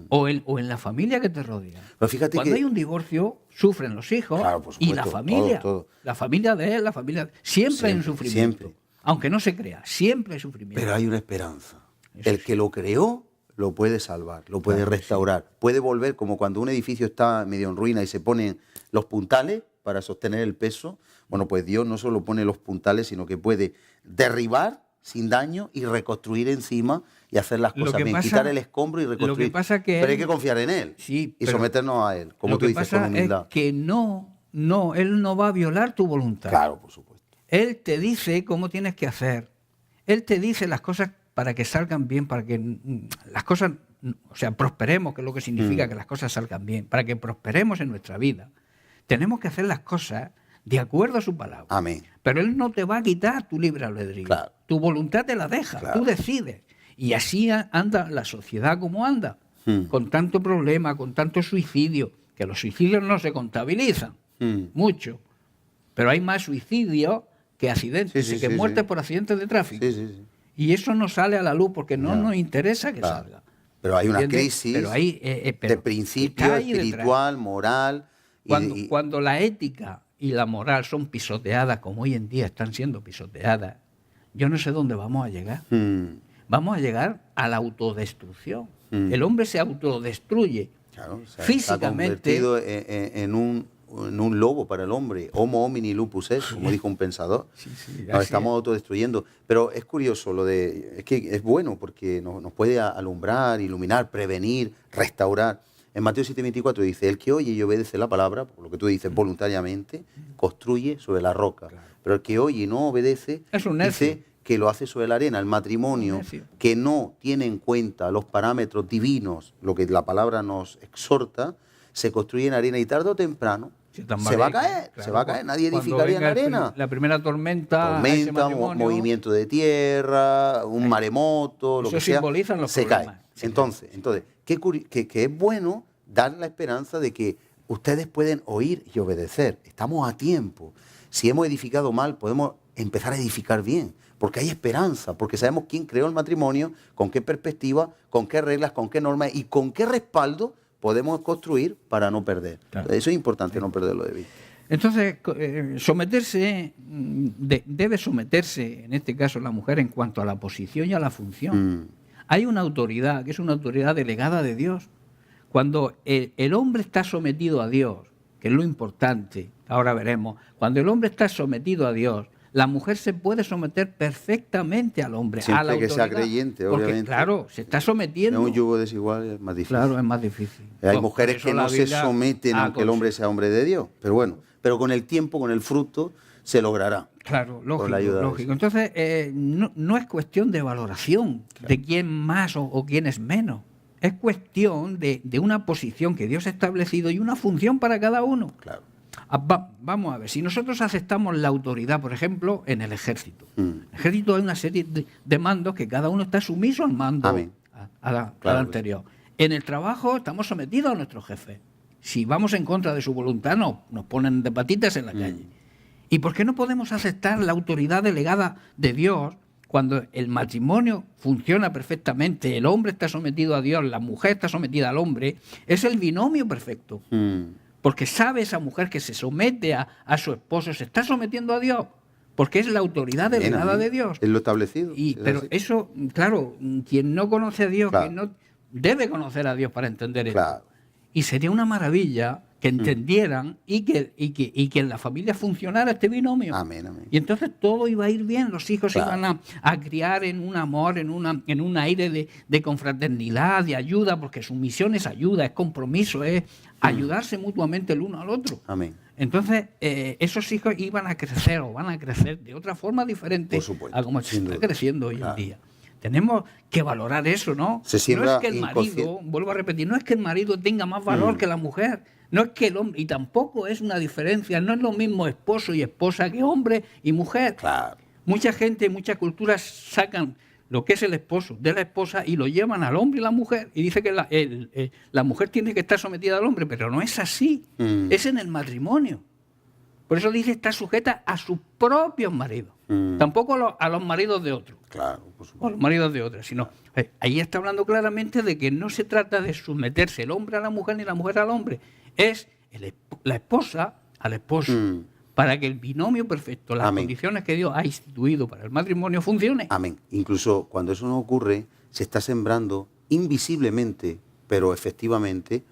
o en la familia que te rodea. Pero fíjate Cuando que- hay un divorcio, sufren los hijos Claro, por y la supuesto, familia. todo. La familia de él, la familia. Siempre hay un Siempre, sufrimiento. siempre. Aunque no se crea, siempre hay sufrimiento. Pero hay una esperanza. Eso El que lo creó lo puede salvar, lo puede restaurar. Puede volver como cuando un edificio está medio en ruina y se ponen los puntales para sostener el peso. Bueno, pues Dios no solo pone los puntales, sino que puede derribar sin daño y reconstruir encima y hacer las Lo cosas que bien. pasa- Quitar el escombro y reconstruir. lo que pasa que pero hay él- que confiar en Él Sí, y pero someternos a Él, como lo tú que dices, con pasa humildad. es que él no va a violar tu voluntad. Claro, por supuesto. Él te dice cómo tienes que hacer. Él te dice las cosas para que salgan bien, para que las cosas, o sea, prosperemos, que es lo que significa que las cosas salgan bien, para que prosperemos en nuestra vida. Tenemos que hacer las cosas de acuerdo a su palabra. Amén. Pero Él no te va a quitar tu libre albedrío. Claro. Tu voluntad te la deja, Claro. tú decides. Y así anda la sociedad como anda, con tanto problema, con tanto suicidio, que los suicidios no se contabilizan mucho, pero hay más suicidios que accidentes, Sí, sí, que sí, muertes sí. por accidentes de tráfico. Sí, sí, sí. Y eso no sale a la luz porque no Ya. nos interesa que Claro. salga. Pero hay una ¿Entiendes? crisis Pero hay, pero de principio está ahí detrás. espiritual, moral. Cuando la ética y la moral son pisoteadas, como hoy en día están siendo pisoteadas, yo no sé dónde vamos a llegar. Vamos a llegar a la autodestrucción. El hombre se autodestruye Claro, o sea, físicamente. está convertido en un lobo para el hombre. Homo homini lupus est, como dijo un pensador. Nos así estamos autodestruyendo. Pero es curioso lo de... Es que es bueno porque nos puede alumbrar, iluminar, prevenir, restaurar. En Mateo 7:24 dice, el que oye y obedece la palabra, por lo que tú dices, voluntariamente, construye sobre la roca. Pero el que oye y no obedece, Es un necio. dice que lo hace sobre la arena. El matrimonio Un necio. que no tiene en cuenta los parámetros divinos, lo que la palabra nos exhorta, se construye en arena y tarde o temprano Se se va a caer, claro, se va a caer. Nadie cuando edificaría en venga arena. la primera tormenta, a ese Tormenta, matrimonio, movimiento de tierra, un maremoto, lo Eso que sea, simbolizan los se problemas. cae. Sí, Entonces, que es bueno dar la esperanza de que ustedes pueden oír y obedecer. Estamos a tiempo. Si hemos edificado mal, podemos empezar a edificar bien, porque hay esperanza, porque sabemos quién creó el matrimonio, con qué perspectiva, con qué reglas, con qué normas y con qué respaldo podemos construir para no perder. Claro. Eso es importante, no perderlo de vista. Entonces, debe someterse, en este caso la mujer, en cuanto a la posición y a la función. Hay una autoridad, que es una autoridad delegada de Dios. Cuando el hombre está sometido a Dios, que es lo importante, ahora veremos, cuando el hombre está sometido a Dios, la mujer se puede someter perfectamente al hombre, Siempre a la que sea autoridad. creyente, Porque, obviamente. claro, se está En sometiendo. un yugo desigual es más difícil. Claro, es más difícil. Hay Por mujeres eso que la no se Biblia someten aunque el hombre sea hombre de Dios. Pero bueno, pero con el tiempo, con el fruto, se logrará. Claro, lógico, la ayuda de lógico. eso. Entonces, no es cuestión de valoración, de quién más o quién es menos. Es cuestión de una posición que Dios ha establecido y una función para cada uno. Claro. Vamos a ver, si nosotros aceptamos la autoridad, por ejemplo, en el ejército. En el ejército hay una serie de mandos que cada uno está sumiso al mando Amén. al Claro que anterior. En el trabajo estamos sometidos a nuestro jefe. Si vamos en contra de su voluntad, nos ponen de patitas en la calle. ¿Y por qué no podemos aceptar la autoridad delegada de Dios cuando el matrimonio funciona perfectamente, el hombre está sometido a Dios, la mujer está sometida al hombre? Es el binomio perfecto. Porque sabe esa mujer que se somete a su esposo, se está sometiendo a Dios, porque es la autoridad Bien, delegada amén. de Dios. Es lo establecido. Es Pero así. eso, claro, quien no conoce a Dios, Claro. quien no debe conocer a Dios para entender esto. Claro. Y sería una maravilla que entendieran y que en la familia funcionara este binomio. Amén, amén. Y entonces todo iba a ir bien, los hijos se Claro. iban a criar en un amor, en un aire de confraternidad, de ayuda, porque su misión es ayuda, es compromiso, es ayudarse mutuamente el uno al otro. Amén. Entonces, esos hijos iban a crecer o van a crecer de otra forma diferente Por supuesto, a como se sin está duda. creciendo hoy Claro. en día. Tenemos que valorar eso, ¿no? Se siembra No es que el marido, vuelvo a repetir, no es que el marido tenga más valor que la mujer, no es que el hombre, y tampoco es una diferencia, no es lo mismo esposo y esposa que hombre y mujer. Claro. Mucha gente, muchas culturas sacan lo que es el esposo de la esposa y lo llevan al hombre y la mujer y dice que la mujer tiene que estar sometida al hombre, pero no es así, es en el matrimonio. Por eso dice, está sujeta a sus propios maridos. Tampoco a los maridos de otros. Claro, por O supuesto. los maridos de otras, sino ahí está hablando claramente de que no se trata de someterse el hombre a la mujer ni la mujer al hombre, es la esposa al esposo, para que el binomio perfecto, las Amén. condiciones que Dios ha instituido para el matrimonio funcione. Amén. Incluso cuando eso no ocurre, se está sembrando invisiblemente, pero efectivamente,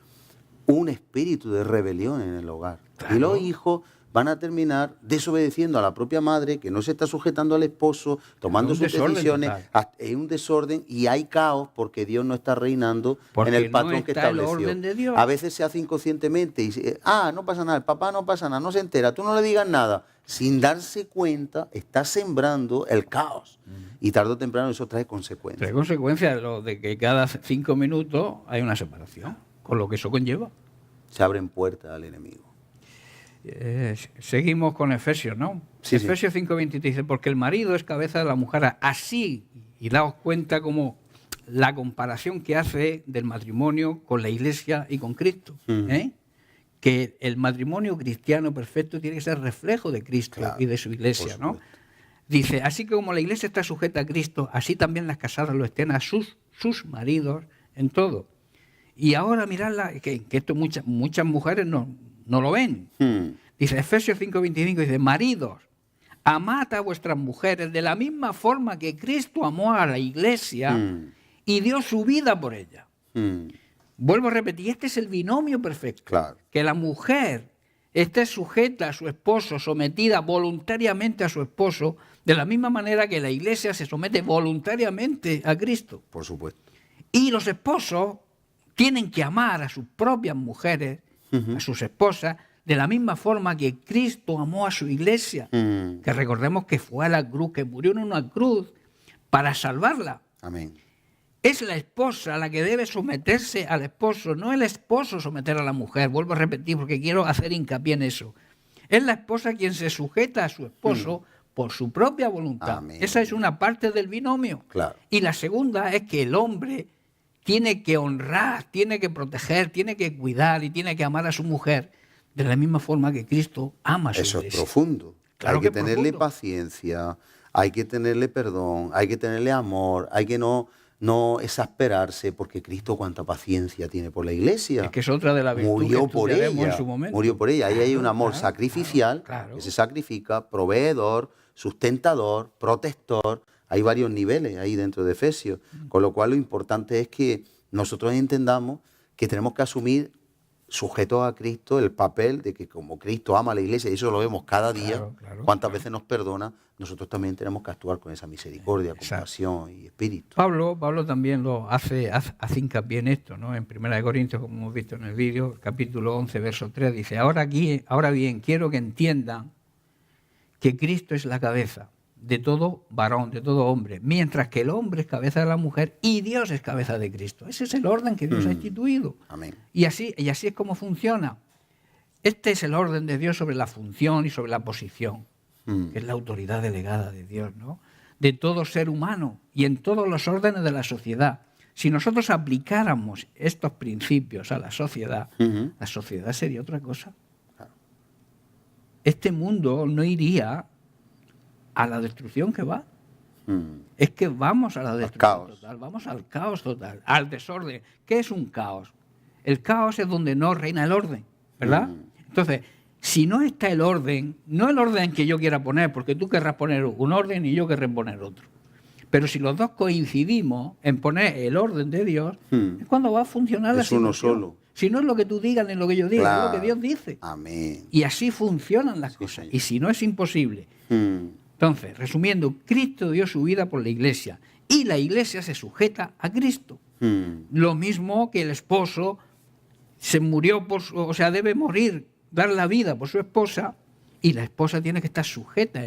un espíritu de rebelión en el hogar. Claro. Y los hijos van a terminar desobedeciendo a la propia madre, que no se está sujetando al esposo, tomando Un sus desorden decisiones. total. Es un desorden y hay caos porque Dios no está reinando Porque en el no patrón que está el estableció. orden de Dios. A veces se hace inconscientemente y no pasa nada, el papá no pasa nada, no se entera, tú no le digas nada. Sin darse cuenta, está sembrando el caos. Y tarde o temprano eso trae consecuencias. Trae consecuencias lo de que cada 5 minutos hay una separación, con lo que eso conlleva. Se abren puertas al enemigo. Seguimos con Efesios, ¿no? Sí, sí. Efesios 5:23 dice, porque el marido es cabeza de la mujer, así, y daos cuenta como la comparación que hace del matrimonio con la Iglesia y con Cristo, ¿eh? Que el matrimonio cristiano perfecto tiene que ser reflejo de Cristo Claro, y de su Iglesia, por ¿no? supuesto. Dice, así que como la Iglesia está sujeta a Cristo, así también las casadas lo estén a sus maridos en todo. Y ahora miradla, que esto muchas mujeres no lo ven. Dice Efesios 5:25, dice, maridos, amad a vuestras mujeres de la misma forma que Cristo amó a la Iglesia y dio su vida por ella. Vuelvo a repetir, este es el binomio perfecto. Claro. Que la mujer esté sujeta a su esposo, sometida voluntariamente a su esposo, de la misma manera que la Iglesia se somete voluntariamente a Cristo. Por supuesto. Y los esposos tienen que amar a sus propias mujeres, a sus esposas, de la misma forma que Cristo amó a su Iglesia. Que recordemos que fue a la cruz, que murió en una cruz para salvarla. Amén. Es la esposa la que debe someterse al esposo, no el esposo someter a la mujer. Vuelvo a repetir porque quiero hacer hincapié en eso. Es la esposa quien se sujeta a su esposo por su propia voluntad. Amén. Esa es una parte del binomio. Claro. Y la segunda es que el hombre tiene que honrar, tiene que proteger, tiene que cuidar y tiene que amar a su mujer de la misma forma que Cristo ama a su Eso es Iglesia. profundo. Claro Hay que que tenerle profundo. paciencia, hay que tenerle perdón, hay que tenerle amor, hay que no exasperarse, porque Cristo cuánta paciencia tiene por la Iglesia. Es que es otra de las virtudes Murió que por estudiaremos ella, en su momento. murió por ella. Ahí hay un Claro, amor claro, sacrificial, claro. que se sacrifica, proveedor, sustentador, protector. Hay varios niveles ahí dentro de Efesios. Con lo cual lo importante es que nosotros entendamos que tenemos que asumir, sujetos a Cristo, el papel de que como Cristo ama a la Iglesia, y eso lo vemos cada día, Claro, cuántas claro. veces nos perdona, nosotros también tenemos que actuar con esa misericordia, Exacto. compasión y espíritu. Pablo también lo hace hincapié en esto, ¿no? En 1 Corintios, como hemos visto en el vídeo, capítulo 11, verso 3, dice, ahora bien, quiero que entiendan que Cristo es la cabeza de todo varón, de todo hombre, mientras que el hombre es cabeza de la mujer y Dios es cabeza de Cristo. Ese es el orden que Dios ha instituido. Amén. Y así es como funciona. Este es el orden de Dios sobre la función y sobre la posición, que es la autoridad delegada de Dios, ¿no? De todo ser humano y en todos los órdenes de la sociedad. Si nosotros aplicáramos estos principios a la sociedad sería otra cosa. Este mundo no iría a la destrucción que va. Es que vamos a la destrucción caos. total, vamos al caos total, al desorden. ¿Qué es un caos? El caos es donde no reina el orden, ¿verdad? Entonces, si no está el orden, no el orden que yo quiera poner, porque tú querrás poner un orden y yo querré poner otro. Pero si los dos coincidimos en poner el orden de Dios, es cuando va a funcionar la Es uno situación. solo. Si no es lo que tú digas ni lo que yo diga, es lo que Dios dice. Amén. Y así funcionan las cosas. señor. Y si no es imposible. Entonces, resumiendo, Cristo dio su vida por la Iglesia y la Iglesia se sujeta a Cristo. Lo mismo que el esposo se murió debe morir, dar la vida por su esposa, y la esposa tiene que estar sujeta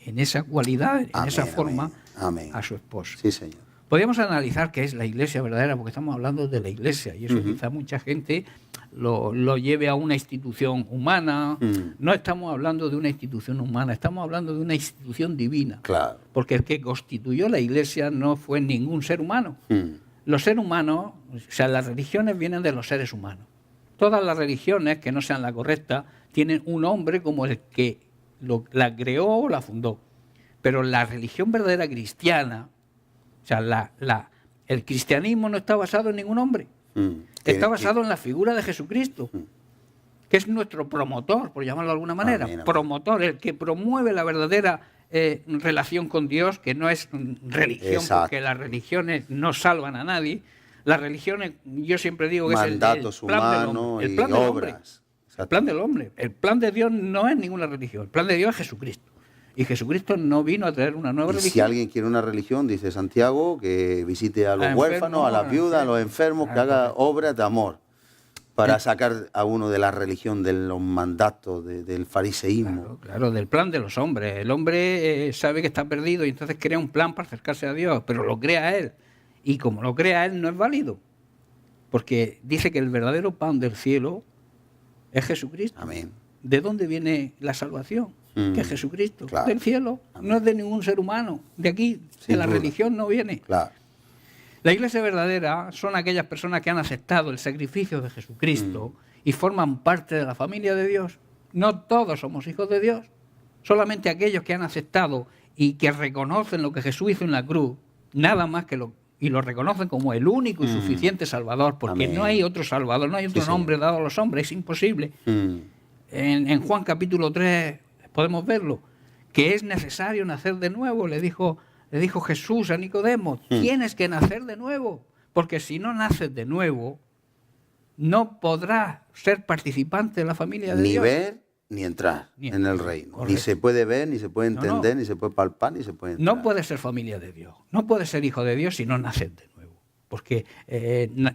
en esa cualidad, en Amén, esa forma, amén. a su esposo. Sí, Señor. Podríamos analizar qué es la Iglesia verdadera, porque estamos hablando de la Iglesia, y eso quizá mucha gente lo lleve a una institución humana. No estamos hablando de una institución humana, estamos hablando de una institución divina. Claro. Porque el que constituyó la Iglesia no fue ningún ser humano. Los seres humanos, las religiones vienen de los seres humanos. Todas las religiones que no sean la correcta tienen un hombre como el que la creó o la fundó. Pero la religión verdadera cristiana, o sea, el cristianismo no está basado en ningún hombre. Está basado en la figura de Jesucristo, que es nuestro promotor, por llamarlo de alguna manera. Amén, amén. Promotor, el que promueve la verdadera relación con Dios, que no es religión, Exacto. porque las religiones no salvan a nadie. Las religiones, yo siempre digo que Mandatos es el plan del humanos hombre. El y plan del hombre. obras. El plan del hombre. El plan de Dios no es ninguna religión. El plan de Dios es Jesucristo. Y Jesucristo no vino a traer una nueva Y religión. si alguien quiere una religión, dice Santiago, que visite a los A huérfanos, a enfermos, las viudas, a los enfermos, que haga obras de amor para sacar a uno de la religión, de los mandatos, del fariseísmo. Claro, del plan de los hombres. El hombre sabe que está perdido y entonces crea un plan para acercarse a Dios, pero lo crea él. Y como lo crea él, no es válido. Porque dice que el verdadero pan del cielo es Jesucristo. Amén. ¿De dónde viene la salvación? Que es Jesucristo, Claro. del cielo. Amén. No es de ningún ser humano. De aquí, Sin de la duda. religión no viene. Claro. La iglesia verdadera son aquellas personas que han aceptado el sacrificio de Jesucristo y forman parte de la familia de Dios. No todos somos hijos de Dios. Solamente aquellos que han aceptado y que reconocen lo que Jesús hizo en la cruz, nada más que y lo reconocen como el único y suficiente Salvador, porque Amén. no hay otro Salvador, no hay otro Sí, señor. nombre dado a los hombres, es imposible. En Juan capítulo 3 podemos verlo, que es necesario nacer de nuevo, le dijo Jesús a Nicodemo, tienes que nacer de nuevo, porque si no naces de nuevo, no podrás ser participante de la familia de Ni Dios. ver ni entrar Ni en el reino. Ni correcto. se puede ver, ni se puede No, entender, no. ni se puede palpar, ni se puede entrar. No puedes ser familia de Dios, no puedes ser hijo de Dios si no naces de nuevo, porque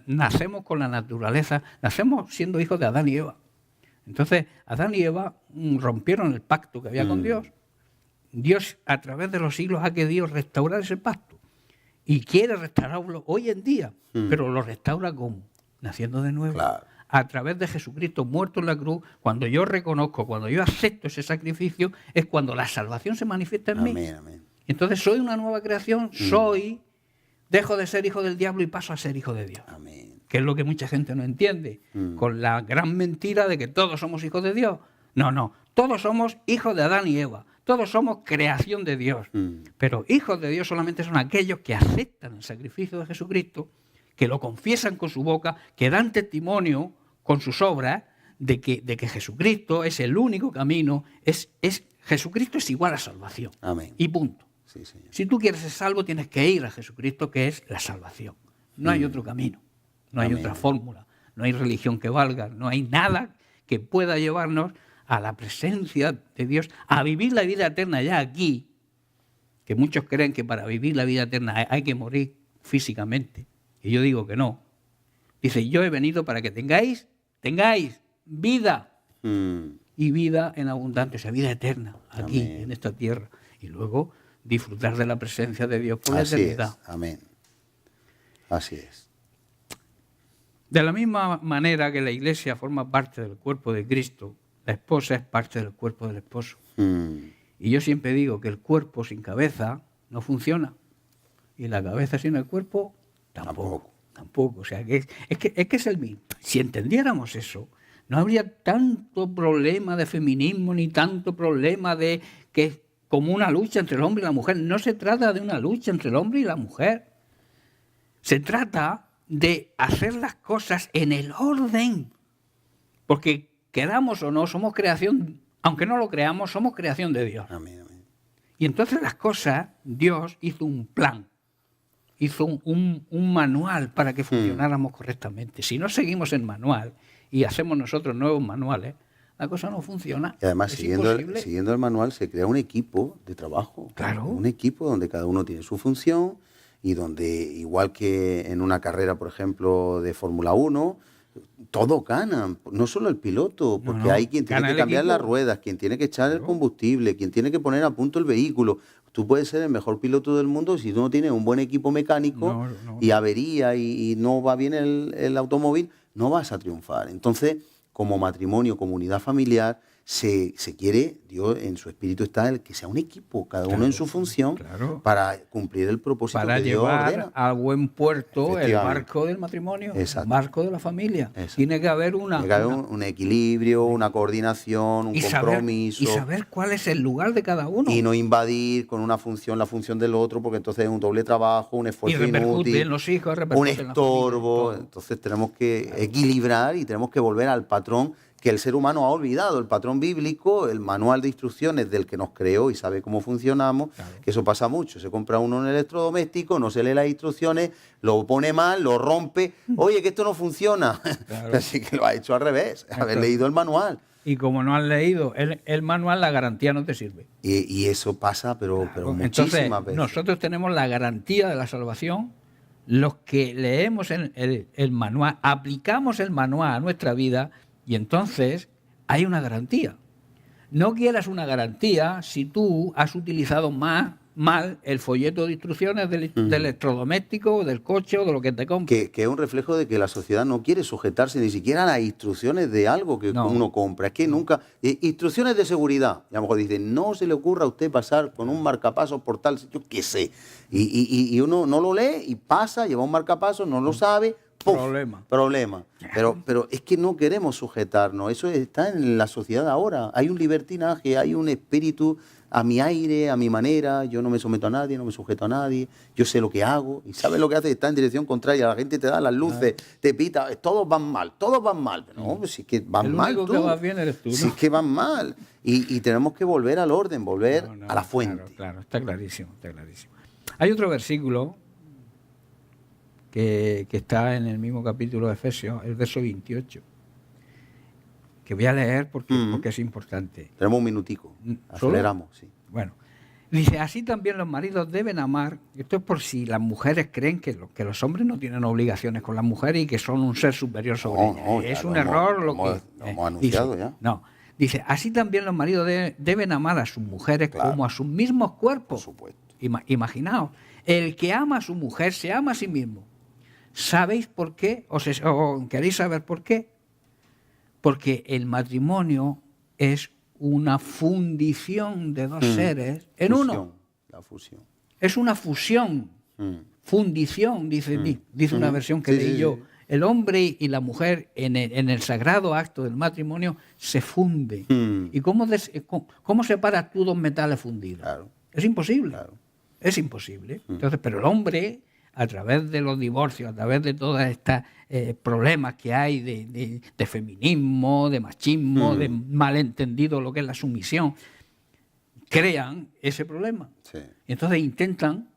nacemos con la naturaleza, nacemos siendo hijos de Adán y Eva. Entonces, Adán y Eva rompieron el pacto que había con Dios. Dios, a través de los siglos, ha querido restaurar ese pacto. Y quiere restaurarlo hoy en día. Pero lo restaura ¿cómo? Naciendo de nuevo. Claro. A través de Jesucristo muerto en la cruz, cuando yo reconozco, cuando yo acepto ese sacrificio, es cuando la salvación se manifiesta en mí. Amén, amén. Entonces soy una nueva creación, dejo de ser hijo del diablo y paso a ser hijo de Dios. Amén. Que es lo que mucha gente no entiende, con la gran mentira de que todos somos hijos de Dios. No, todos somos hijos de Adán y Eva, todos somos creación de Dios. Pero hijos de Dios solamente son aquellos que aceptan el sacrificio de Jesucristo, que lo confiesan con su boca, que dan testimonio con sus obras de que Jesucristo es el único camino, Jesucristo es igual a salvación. Amén. Y punto. Sí, señor. Si tú quieres ser salvo, tienes que ir a Jesucristo, que es la salvación. No hay otro camino, no hay Amén. otra fórmula, no hay religión que valga, no hay nada que pueda llevarnos a la presencia de Dios, a vivir la vida eterna ya aquí, que muchos creen que para vivir la vida eterna hay que morir físicamente. Y yo digo que no. Dice, yo he venido para que tengáis vida y vida en abundancia, o sea, vida eterna aquí, Amén. en esta tierra. Y luego disfrutar de la presencia de Dios por la Así es. eternidad. Amén. Así es. De la misma manera que la iglesia forma parte del cuerpo de Cristo, la esposa es parte del cuerpo del esposo. Y yo siempre digo que el cuerpo sin cabeza no funciona. Y la cabeza sin el cuerpo tampoco. O sea, que es que es el mismo. Si entendiéramos eso, no habría tanto problema de feminismo ni tanto problema de que es como una lucha entre el hombre y la mujer. No se trata de una lucha entre el hombre y la mujer. Se trata de hacer las cosas en el orden. Porque queramos o no, somos creación, aunque no lo creamos, somos creación de Dios. Amén, amén. Y entonces las cosas, Dios hizo un plan, hizo un manual para que funcionáramos correctamente. Si no seguimos el manual y hacemos nosotros nuevos manuales, la cosa no funciona. Y además, Es siguiendo imposible. el manual, se crea un equipo de trabajo. Claro. Un equipo donde cada uno tiene su función y donde, igual que en una carrera, por ejemplo, de Fórmula 1, todos ganan, no solo el piloto, porque no, hay quien tiene gana que el cambiar equipo. las ruedas, quien tiene que echar el combustible, quien tiene que poner a punto el vehículo. Tú puedes ser el mejor piloto del mundo si tú no tienes un buen equipo mecánico y avería y no va bien el automóvil, no vas a triunfar. Entonces, como matrimonio, como unidad familiar, se quiere, Dios en su espíritu está el que sea un equipo, cada uno en su función, para cumplir el propósito para que Dios llevar ordena. a buen puerto el Efectivamente. barco del matrimonio, Exacto. el barco de la familia. Exacto. Tiene que haber Tiene que haber un equilibrio, una coordinación, un compromiso. Y saber cuál es el lugar de cada uno. Y no invadir con una función la función del otro, porque entonces es un doble trabajo, un esfuerzo Y repercute inútil, en los hijos, un repercute en la estorbo. familia, todo. Entonces tenemos que equilibrar y tenemos que volver al patrón que el ser humano ha olvidado, el patrón bíblico, el manual de instrucciones del que nos creó y sabe cómo funcionamos, que eso pasa mucho. Se compra uno un electrodoméstico, no se lee las instrucciones, lo pone mal, lo rompe. Oye, que esto no funciona. Así que lo ha hecho al revés, haber leído el manual. Y como no has leído el manual, la garantía no te sirve. Y eso pasa, pero Entonces, muchísimas veces. nosotros tenemos la garantía de la salvación. Los que leemos el manual, aplicamos el manual a nuestra vida, y entonces hay una garantía. No quieras una garantía si tú has utilizado mal el folleto de instrucciones del electrodoméstico, del coche o de lo que te compres. Que es un reflejo de que la sociedad no quiere sujetarse ni siquiera a las instrucciones de algo que uno compra. Es que nunca... instrucciones de seguridad. Y a lo mejor dicen, no se le ocurra a usted pasar con un marcapasos por tal... Yo qué sé. Y uno no lo lee y pasa, lleva un marcapasos, no lo sabe... ¡Puf! Problema. Pero es que no queremos sujetarnos. Eso está en la sociedad ahora. Hay un libertinaje, hay un espíritu a mi aire, a mi manera. Yo no me someto a nadie, no me sujeto a nadie. Yo sé lo que hago. Y sabes lo que hace, está en dirección contraria. La gente te da las luces, te pita. Todos van mal. Pero no, si es que van mal único tú. que vas bien eres tú, ¿no? Si es que van mal. Y tenemos que volver al orden, volver a la fuente. Claro, está clarísimo. Hay otro versículo que está en el mismo capítulo de Efesios, el verso 28, que voy a leer porque es importante. Tenemos un minutico, aceleramos, sí. Bueno, dice, así también los maridos deben amar, esto es por si las mujeres creen que los hombres no tienen obligaciones con las mujeres y que son un ser superior sobre ellas. Es un error lo que... Lo hemos anunciado ya. No, dice, así también los maridos deben amar a sus mujeres como a sus mismos cuerpos. Por supuesto. Imaginaos, el que ama a su mujer se ama a sí mismo. ¿Sabéis por qué? ¿O queréis saber por qué? Porque el matrimonio es una fundición de dos seres en uno. La fusión. Es una fusión. Fundición, dice una versión que leí yo. El hombre y la mujer en el sagrado acto del matrimonio se funden. ¿Y cómo separas tú dos metales fundidos? Claro. Es imposible. Claro. Es imposible. Entonces, pero el hombre, a través de los divorcios, a través de todos estos problemas que hay de feminismo, de machismo, de malentendido lo que es la sumisión, crean ese problema. Sí. Y entonces intentan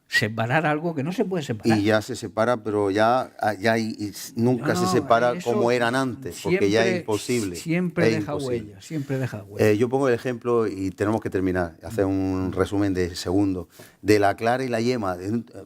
separar algo que no se puede separar. Y ya se separa, pero ya nunca se separa eso como eran antes, porque ya es imposible. Siempre es deja imposible. huella, siempre deja huella. Yo pongo el ejemplo y tenemos que terminar, hacer un resumen de segundos. De la clara y la yema.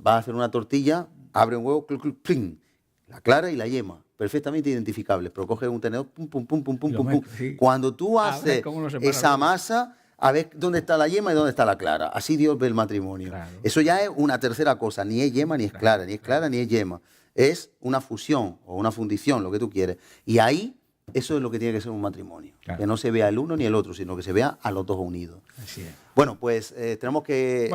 Vas a hacer una tortilla, abre un huevo, ¡plin! La clara y la yema, perfectamente identificables, pero coges un tenedor, pum, pum, pum, pum, pum, pum, pum. Sí. Cuando tú A ver haces cómo lo separas. esa masa, a ver dónde está la yema y dónde está la clara. Así Dios ve el matrimonio. Claro. Eso ya es una tercera cosa, ni es yema ni es clara, ni es clara ni es yema. Es una fusión o una fundición, lo que tú quieres. Y ahí, eso es lo que tiene que ser un matrimonio. Claro. Que no se vea el uno ni el otro, sino que se vea a los dos unidos. Así es. Bueno, pues tenemos que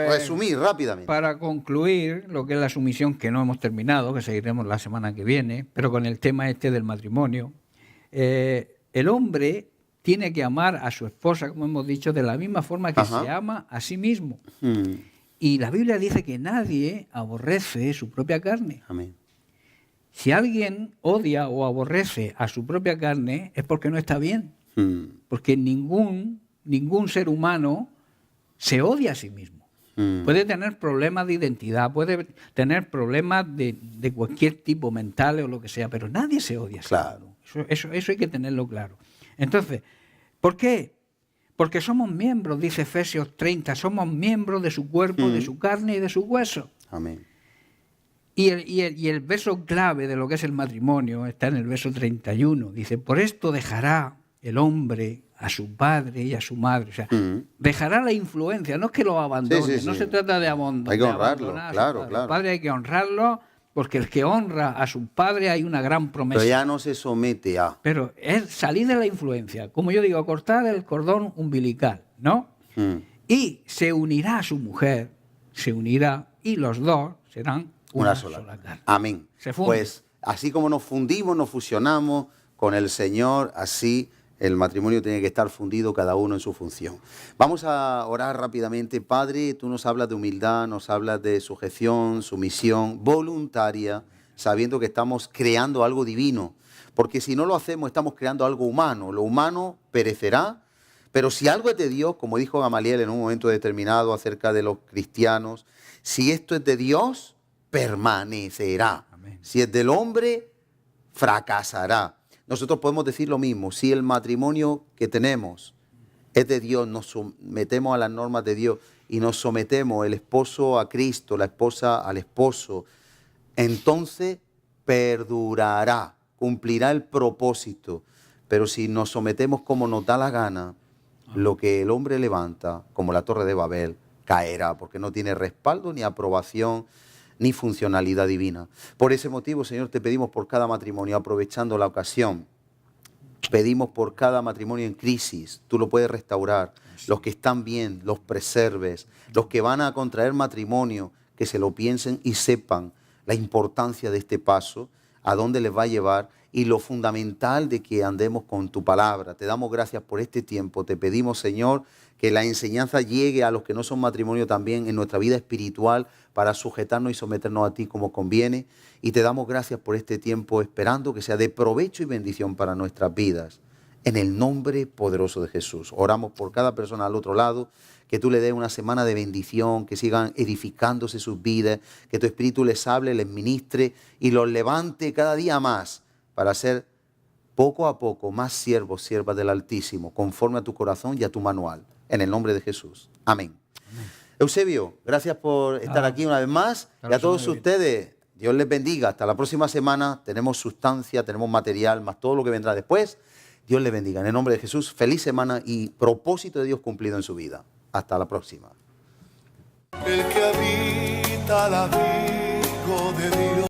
resumir rápidamente. Para concluir lo que es la sumisión, que no hemos terminado, que seguiremos la semana que viene, pero con el tema este del matrimonio, el hombre tiene que amar a su esposa, como hemos dicho, de la misma forma que se ama a sí mismo. Y la Biblia dice que nadie aborrece su propia carne. Amén. Si alguien odia o aborrece a su propia carne es porque no está bien. Porque ningún ser humano se odia a sí mismo. Puede tener problemas de identidad, puede tener problemas de cualquier tipo, mentales o lo que sea, pero nadie se odia a sí mismo. Eso hay que tenerlo claro. Entonces, ¿por qué? Porque somos miembros, dice Efesios 30, somos miembros de su cuerpo, de su carne y de su hueso. Amén. Y el verso clave de lo que es el matrimonio está en el verso 31. Dice, por esto dejará el hombre a su padre y a su madre. O sea, dejará la influencia, no es que lo abandone, no se trata de abandonar. Hay que honrarlo, claro. El padre hay que honrarlo Porque el que honra a su padre hay una gran promesa. Pero ya no se somete a... Pero es salir de la influencia. Como yo digo, cortar el cordón umbilical, ¿no? Y se unirá a su mujer, se unirá, y los dos serán una sola carne. Amén. Se funden. Pues así como nos fundimos, nos fusionamos con el Señor, así el matrimonio tiene que estar fundido cada uno en su función. Vamos a orar rápidamente. Padre, tú nos hablas de humildad, nos hablas de sujeción, sumisión voluntaria, sabiendo que estamos creando algo divino. Porque si no lo hacemos, estamos creando algo humano. Lo humano perecerá, pero si algo es de Dios, como dijo Gamaliel en un momento determinado acerca de los cristianos, si esto es de Dios, permanecerá. Amén. Si es del hombre, fracasará. Nosotros podemos decir lo mismo. Si el matrimonio que tenemos es de Dios, nos sometemos a las normas de Dios y nos sometemos el esposo a Cristo, la esposa al esposo, entonces perdurará, cumplirá el propósito. Pero si nos sometemos como nos da la gana, lo que el hombre levanta, como la Torre de Babel, caerá, porque no tiene respaldo ni aprobación ni funcionalidad divina. Por ese motivo, Señor, te pedimos por cada matrimonio, aprovechando la ocasión, pedimos por cada matrimonio en crisis, tú lo puedes restaurar, los que están bien, los preserves, los que van a contraer matrimonio, que se lo piensen y sepan la importancia de este paso, a dónde les va a llevar y lo fundamental de que andemos con tu palabra. Te damos gracias por este tiempo, te pedimos, Señor, que la enseñanza llegue a los que no son matrimonio también en nuestra vida espiritual para sujetarnos y someternos a ti como conviene. Y te damos gracias por este tiempo, esperando que sea de provecho y bendición para nuestras vidas. En el nombre poderoso de Jesús. Oramos por cada persona al otro lado, que tú le des una semana de bendición, que sigan edificándose sus vidas, que tu Espíritu les hable, les ministre y los levante cada día más para ser poco a poco más siervos, siervas del Altísimo, conforme a tu corazón y a tu manual. En el nombre de Jesús. Amén. Eusebio, gracias por estar aquí una vez más. Y a todos ustedes, Dios les bendiga. Hasta la próxima semana. Tenemos sustancia, tenemos material, más todo lo que vendrá después. Dios les bendiga. En el nombre de Jesús, feliz semana y propósito de Dios cumplido en su vida. Hasta la próxima. El que habita al abrigo de Dios.